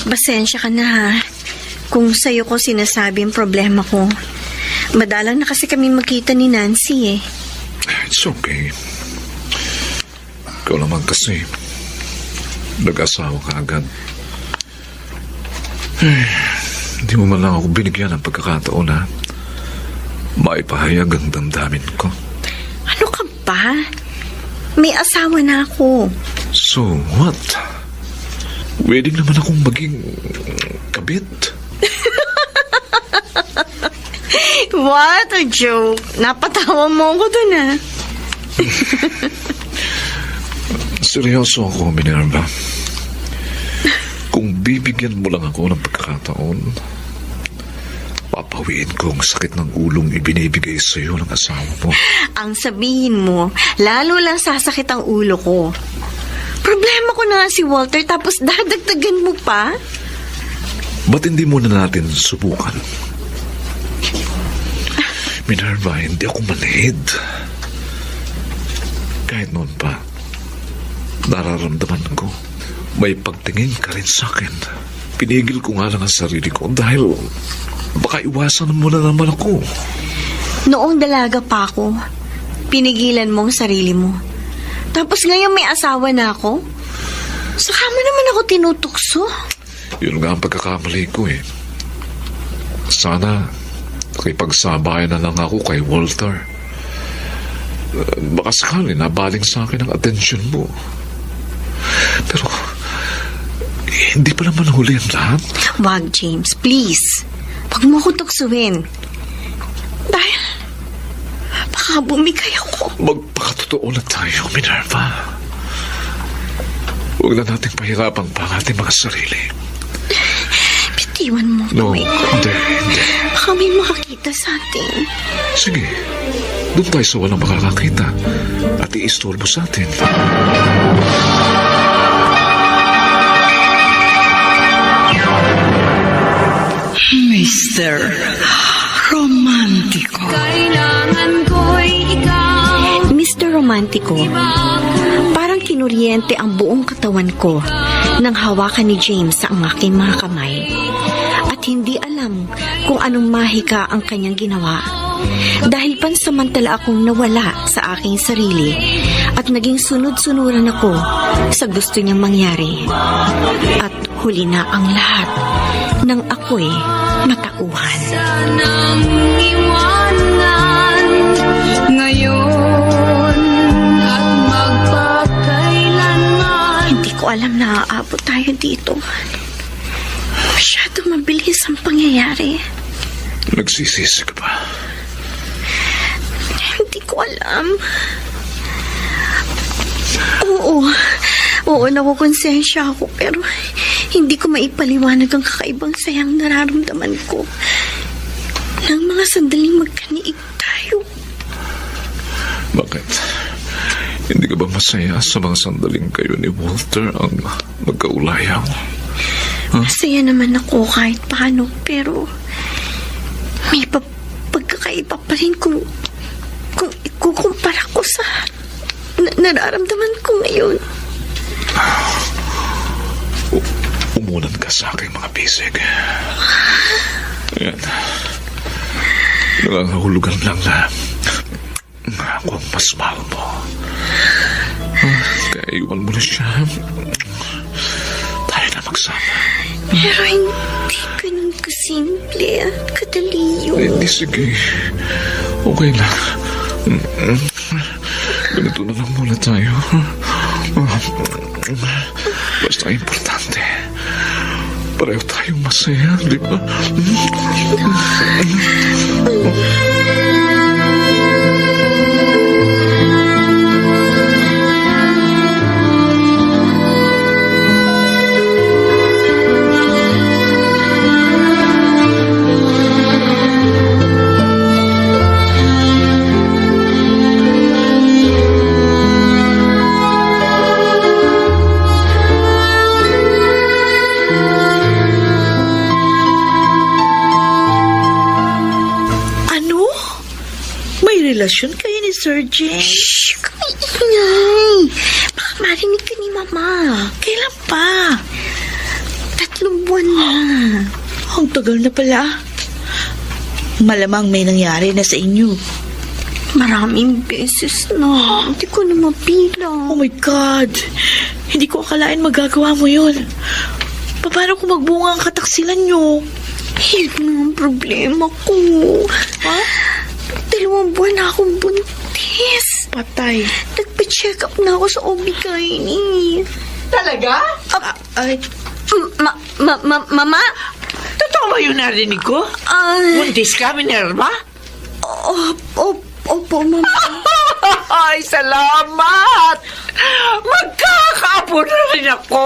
[SPEAKER 7] Pasensya ka na ha. Kung sa'yo ko sinasabi ang problema ko. Madalang na kasi kami magkita ni Nancy eh.
[SPEAKER 9] It's okay. Ikaw naman kasi, nag-asawa ka agad. Hindi mo man lang ako binigyan ng pagkakataon na maipahayag ang damdamin ko.
[SPEAKER 7] Ano ka ba? May asawa na ako.
[SPEAKER 9] So, what? Pwede naman akong maging kabit.
[SPEAKER 7] What a joke. Napatawa mo ko dun, ah.
[SPEAKER 9] Seryoso ako, Minerva. Kung bibigyan mo lang ako ng pagkakataon, papawiin ko ang sakit ng ulong ibinibigay sa iyo ng asawa mo.
[SPEAKER 7] Ang sabihin mo, lalo lang sasakit ang ulo ko. Problema ko na nga si Walter tapos dadagdagan mo pa?
[SPEAKER 9] Ba't hindi muna natin subukan? Minerva, hindi ako manhid. Kahit noon pa, nararamdaman ko, may pagtingin ka rin sa akin. Pinigil ko nga lang ang sarili ko dahil baka iwasan mo na naman ako.
[SPEAKER 7] Noong dalaga pa ako, pinigilan mo ang sarili mo. Tapos ngayon may asawa na ako? Saka mo naman ako tinutukso?
[SPEAKER 9] Yun nga ang pagkakamali ko eh. Sana nakipagsabayan na lang ako kay Walter. Baka sakali nabaling sa akin ang atensyon mo. Pero hindi pa naman huli ang lahat.
[SPEAKER 7] Wag, James. Please. Huwag mo ko tuksuin. Dahil baka bumigay ako.
[SPEAKER 9] Magpakatotoo na tayo, Minerva. Huwag na nating pahirapan pa ang ating mga sarili.
[SPEAKER 7] Bitiwan mo
[SPEAKER 9] No,
[SPEAKER 7] kamay ko.
[SPEAKER 9] hindi.
[SPEAKER 7] Baka may makakita sa atin.
[SPEAKER 9] Sige, doon tayo sa walang makakakita at iistorbo sa atin.
[SPEAKER 3] Mr. Romantico.
[SPEAKER 5] Kailangan ko'y ikaw.
[SPEAKER 7] Mr. Romantico, parang kinuryente ang buong katawan ko nang hawakan ni James sa aking mga kamay. At hindi alam kung anong mahika ang kanyang ginawa. Dahil pansamantala akong nawala sa aking sarili at naging sunod-sunuran ako sa gusto niyang mangyari. At huli na ang lahat nang ako'y matauhan.
[SPEAKER 5] Sanang iwanan ngayon at magpakailanman.
[SPEAKER 7] Hindi ko alam na aabot tayo dito. Masyado mabilis ang pangyayari.
[SPEAKER 9] Nagsisisi ka ba?
[SPEAKER 7] Hindi ko alam. Oo, nakukonsensya ako pero hindi ko maipaliwanag ang kakaibang sayang nararamdaman ko ng mga sandaling magkaniig tayo.
[SPEAKER 9] Bakit? Hindi ka ba masaya sa mga sandaling kayo ni Walter ang magkaulayaw?
[SPEAKER 7] Masaya naman ako kahit paano pero may pagkakaiba pa rin kung ikukumpara ko sa nararamdaman ko ngayon.
[SPEAKER 9] Umunan ka sa aking mga bisig. Ayan. Nangangahulugan lang na ako ang mas mahal mo. Kaya iwan mo na siya. Tayo na magsama.
[SPEAKER 7] Pero hindi ganun kasimple at kadali yun.
[SPEAKER 9] Hindi, sige. Okay lang. Ganito na lang muna tayo. Basta importante. Pareho tayong masaya, di ba?
[SPEAKER 1] Relasyon kayo ni Sir James?
[SPEAKER 7] Shhh! Ingay! Baka marinig ka ni Mama.
[SPEAKER 1] Kailan pa?
[SPEAKER 7] 3 buwan na.
[SPEAKER 1] Ang tagal na pala. Malamang may nangyari na sa inyo.
[SPEAKER 7] Maraming beses na. Hindi ko na mabilang.
[SPEAKER 1] Oh my God! Hindi ko akalain magagawa mo yun. Paano kung magbunga ang kataksilan nyo?
[SPEAKER 7] Yun na ang problema ko.
[SPEAKER 1] Ha?
[SPEAKER 7] 2 buwan na akong buntis.
[SPEAKER 1] Patay.
[SPEAKER 7] Nagpa-check up na ako sa OB-GYN.
[SPEAKER 3] Talaga?
[SPEAKER 1] Ay,
[SPEAKER 7] Mama?
[SPEAKER 3] Totoo ba yung narinig ko? Buntis ka, Minerva?
[SPEAKER 7] Opo, Mama.
[SPEAKER 3] Ay, salamat! Magkakaapo na rin ako!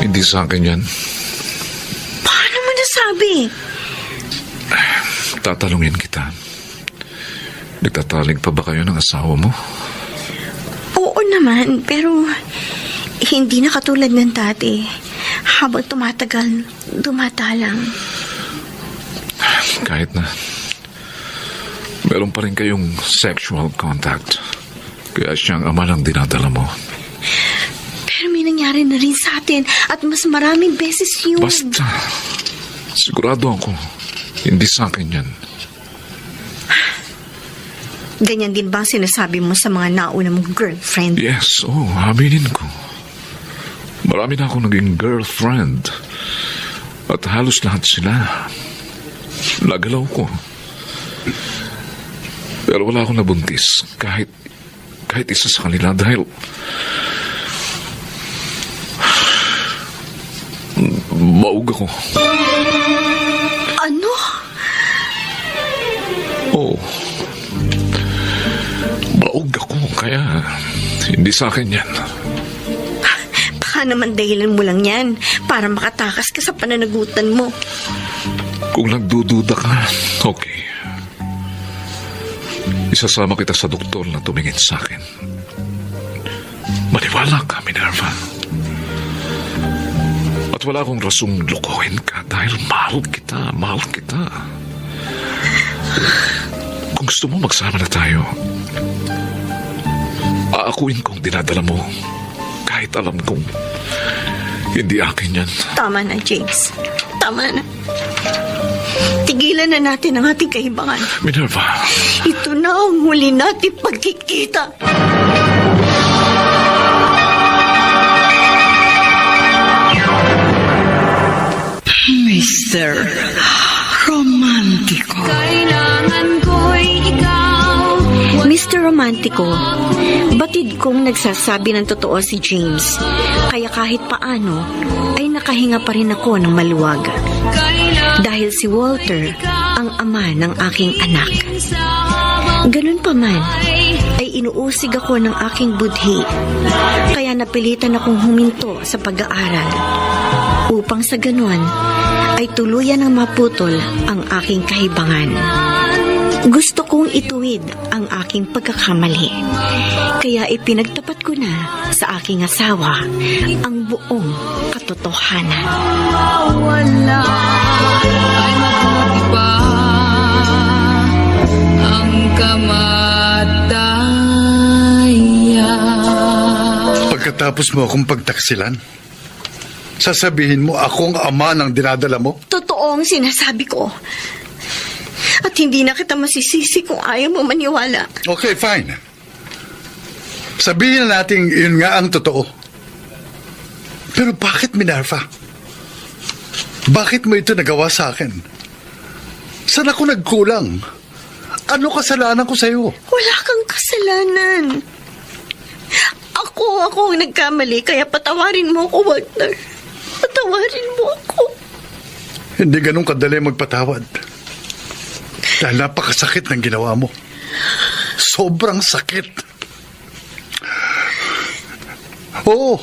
[SPEAKER 9] Hindi sa akin yan.
[SPEAKER 7] Paano mo nasabi?
[SPEAKER 9] Tatalungin kita. Nagtatalig pa ba kayo ng asawa mo?
[SPEAKER 7] Oo naman, pero hindi na katulad ng dati. Habang tumatagal, dumatalang.
[SPEAKER 9] Kahit na meron pa rin kayong sexual contact. Kaya siyang ama lang dinadala mo.
[SPEAKER 7] Pero may nangyari na rin sa atin at mas maraming beses yun.
[SPEAKER 9] Basta, sigurado ako, hindi sa akin yan.
[SPEAKER 7] Ganyan din ba ang sinasabi mo sa mga nauna mong girlfriend?
[SPEAKER 9] Yes, aminin ko. Marami na akong naging girlfriend. At halos lahat sila. Nagalaw ko. Pero wala akong nabuntis. Kahit isa sa kanila dahil maug ako.
[SPEAKER 7] Ano?
[SPEAKER 9] Oo. Maug ako, kaya hindi sa akin yan.
[SPEAKER 7] Baka naman dahilan mo lang yan para makatakas ka sa pananagutan mo.
[SPEAKER 9] Kung nagdududa ka, okay. Isasama kita sa doktor na tumingin sa akin. Maniwala ka, Minerva. At wala akong rasong lokohin ka dahil mahal kita. Kung gusto mo, magsama na tayo. Aakuin kong dinadala mo kahit alam kong hindi akin yan.
[SPEAKER 7] Tama na, James. Tama na. Tigilan na natin ang ating kahibangan.
[SPEAKER 9] Minerva.
[SPEAKER 7] Ito na ang huli natin pagkikita.
[SPEAKER 3] Mr. Romantiko.
[SPEAKER 5] Kailangan ko'y ikaw.
[SPEAKER 7] Mr. Romantico, batid kong nagsasabi ng totoo si James. Kaya kahit paano, ay nakahinga pa rin ako ng maluwag. Dahil si Walter ang ama ng aking anak. Ganun pa man, ay inuusig ako ng aking budhi. Kaya napilitan akong huminto sa pag-aaral. Upang sa ganun, ay tuluyan ng maputol ang aking kahibangan. Gusto kong ituwid ang aking pagkakamali. Kaya ipinagtapat ko na sa aking asawa ang buong katotohanan.
[SPEAKER 5] Wala ay mabuti pa ang kamatayan.
[SPEAKER 2] Pagkatapos mo akong pagtaksilan, sasabihin mo akong ama ng dinadala mo?
[SPEAKER 7] Totoo ang sinasabi ko. At hindi na kita masisisi kung ayaw mo maniwala.
[SPEAKER 2] Okay, fine. Sabihin na natin yun nga ang totoo. Pero bakit, Minerva? Bakit mo ito nagawa sa akin? Saan ako nagkulang? Ano kasalanan ko sa'yo?
[SPEAKER 7] Wala kang kasalanan. Ako ang nagkamali, kaya patawarin mo ako, Walter. Patawarin mo ako.
[SPEAKER 2] Hindi ganun kadali magpatawad. Dahil napakasakit ng ginawa mo. Sobrang sakit. Oo.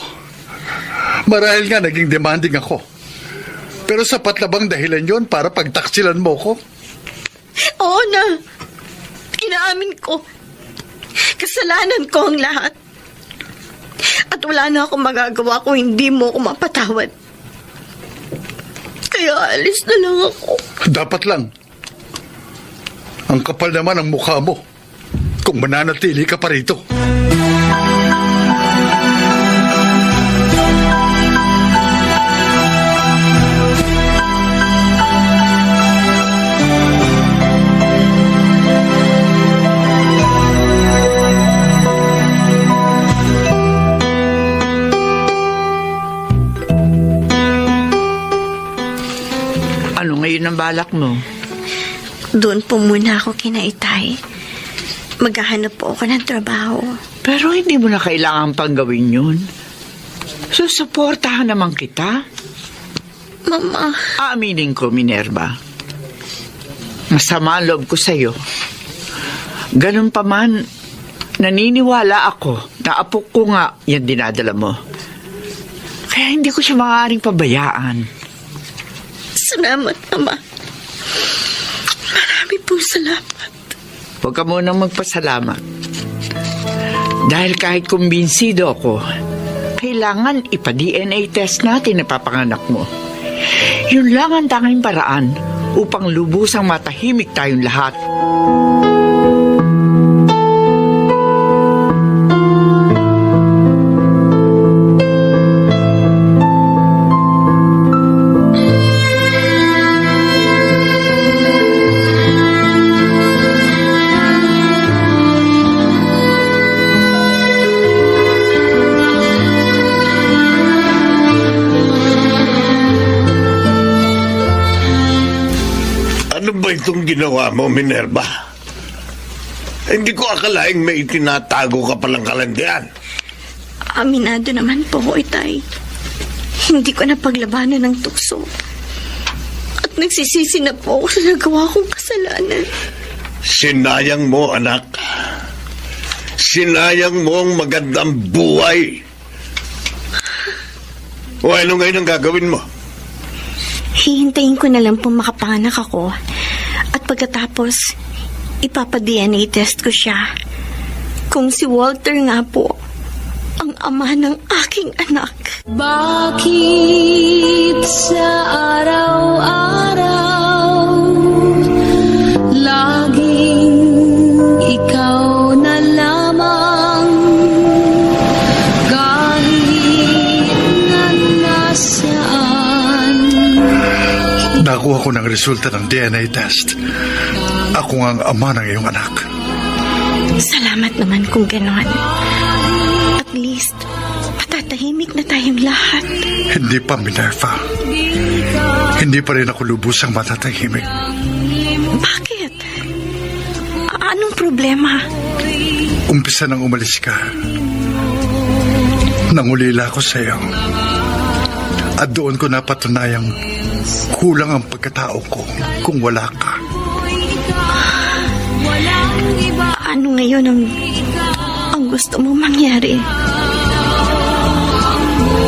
[SPEAKER 2] Marahil nga naging demanding ako. Pero sapat na bang dahilan yon para pagtaksilan mo ko?
[SPEAKER 7] Oo na. Inaamin ko. Kasalanan ko ang lahat. At wala na akong magagawa kung hindi mo ako mapatawad. Kaya alis na lang ako.
[SPEAKER 2] Dapat lang. Ang kapal naman ang mukha mo kung mananatili ka pa rito.
[SPEAKER 3] Ano ngayon ang balak mo?
[SPEAKER 7] Doon po muna ako kina Itay. Maghahanap po ako ng trabaho.
[SPEAKER 3] Pero hindi mo na kailangan pang gawin yun. Susuportahan naman kita.
[SPEAKER 7] Mama,
[SPEAKER 3] Aaminin ko, Minerva. Masama ang loob ko sa'yo. Ganun pa man, naniniwala ako na apo ko nga yan dinadala mo. Kaya hindi ko siya maaaring pabayaan.
[SPEAKER 7] salamat, Mama. Marami pong salamat.
[SPEAKER 3] Huwag ka munang magpasalamat. Dahil kahit kumbinsido ako, kailangan ipa-DNA test natin na papanganak mo. Yun lang ang tanging paraan upang lubusang matahimik tayong lahat.
[SPEAKER 8] Ano ba itong ginawa mo, Minerva? Hindi ko akalaing may itinatago ka palang kalandian.
[SPEAKER 7] Aminado naman po ko, Itay. Hindi ko napaglabanan ng tukso. At nagsisisi na po ako sa nagawa kong kasalanan.
[SPEAKER 8] Sinayang mo, anak. Sinayang mo ang magandang buhay. O ano ngayon ang gagawin mo?
[SPEAKER 7] Hihintayin ko na lang po makapanganak ako. At pagkatapos, ipapa-DNA test ko siya. Kung si Walter nga po, ang ama ng aking anak.
[SPEAKER 5] Bakit sa araw-araw laging ikaw na lamang kahit na nasaan?
[SPEAKER 2] Nakuha ko ng resulta ng DNA test. Ako nga ang ama ng iyong anak.
[SPEAKER 7] Salamat naman kung ganon. At least, patatahimik na tayong lahat.
[SPEAKER 2] Hindi pa, Minerva. Hindi pa rin ako lubusang matatahimik.
[SPEAKER 7] Bakit? Anong problema?
[SPEAKER 2] Umpisa nang umalis ka. Nangulila ko sa iyo. At doon ko napatunayang kulang ang pagkatao ko kung wala ka.
[SPEAKER 7] Ano ngayon ang gusto mo mangyari?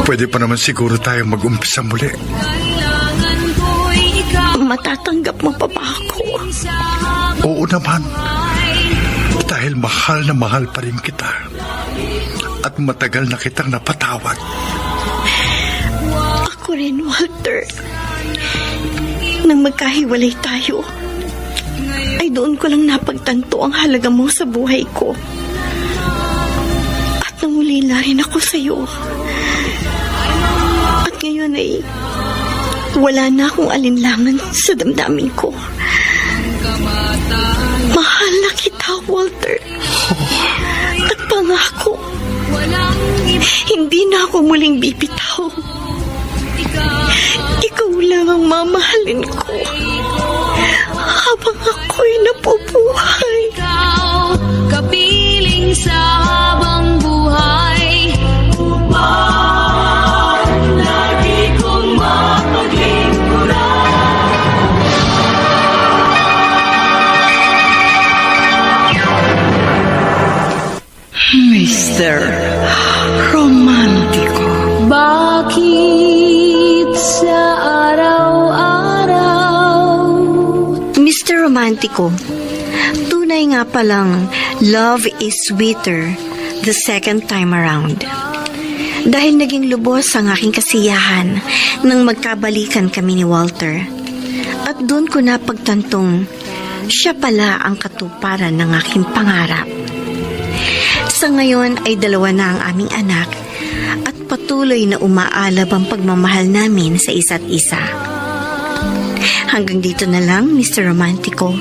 [SPEAKER 2] Pwede pa naman siguro tayo mag-umpisa muli.
[SPEAKER 7] Matatanggap mo pa ba ako?
[SPEAKER 2] Oo naman. Dahil mahal na mahal pa rin kita. At matagal na kitang napatawad.
[SPEAKER 7] Ako rin, Walter. Nang magkahiwalay tayo, ay doon ko lang napagtanto ang halaga mo sa buhay ko. At nangulila rin ako sa iyo. At ngayon ay wala na akong alinlangan sa damdamin ko. Mahal na kita, Walter. At pangako, hindi na ako muling bibitaw. Ikaw lang ang mamahalin ko habang ako'y napubuhay.
[SPEAKER 5] Ikaw, kapiling sa habang buhay. Upang lagi kong mapaglingkuran.
[SPEAKER 3] Mr. Romantico.
[SPEAKER 5] Bakit sa araw-araw
[SPEAKER 7] Mr. Romantico, tunay nga palang love is sweeter the second time around. Dahil naging lubos ang aking kasiyahan nang magkabalikan kami ni Walter. At doon ko napagtantong siya pala ang katuparan ng aking pangarap. Sa ngayon ay 2 na ang aming anak at patuloy na umaalab ang pagmamahal namin sa isa't isa. Hanggang dito na lang, Mr. Romantico,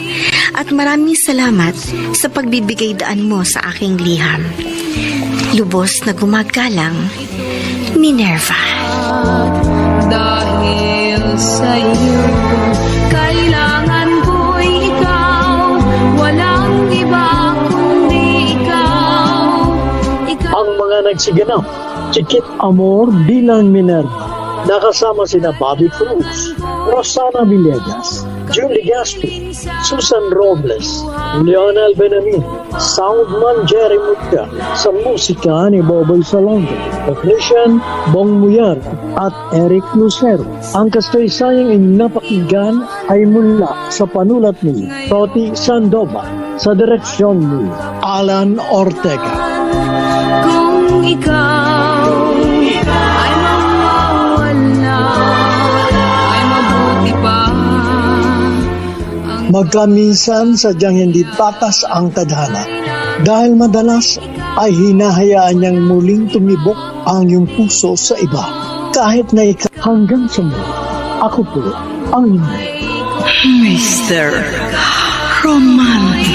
[SPEAKER 7] at maraming salamat sa pagbibigay daan mo sa aking liham. Lubos na gumagalang, Minerva.
[SPEAKER 5] dahil sa iyo.
[SPEAKER 6] nagsiganap. Si Kit Amor bilang Minerva. Nakasama sina Bobby Cruz, Rosana Villegas, Julie Gaspi, Susan Robles, Leonel Benamin, Soundman Jerry Mutka, sa musika ni Boboy Salonga, technician Bong Muyar at Eric Lucero. Ang kasaysayang inapakinggan ay mula sa panulat ni Toti Sandoval sa direksyon ni Alan Ortega.
[SPEAKER 5] Kung ikaw ay mawawala, ay mabuti pa ang
[SPEAKER 6] Magkaminsan sadyang hindi patas ang tadhana dahil madalas ay hinahayaan niyang muling tumibok ang iyong puso sa iba. Kahit na hanggang sa muli, ako po ang inyo.
[SPEAKER 1] Mr. Romantic.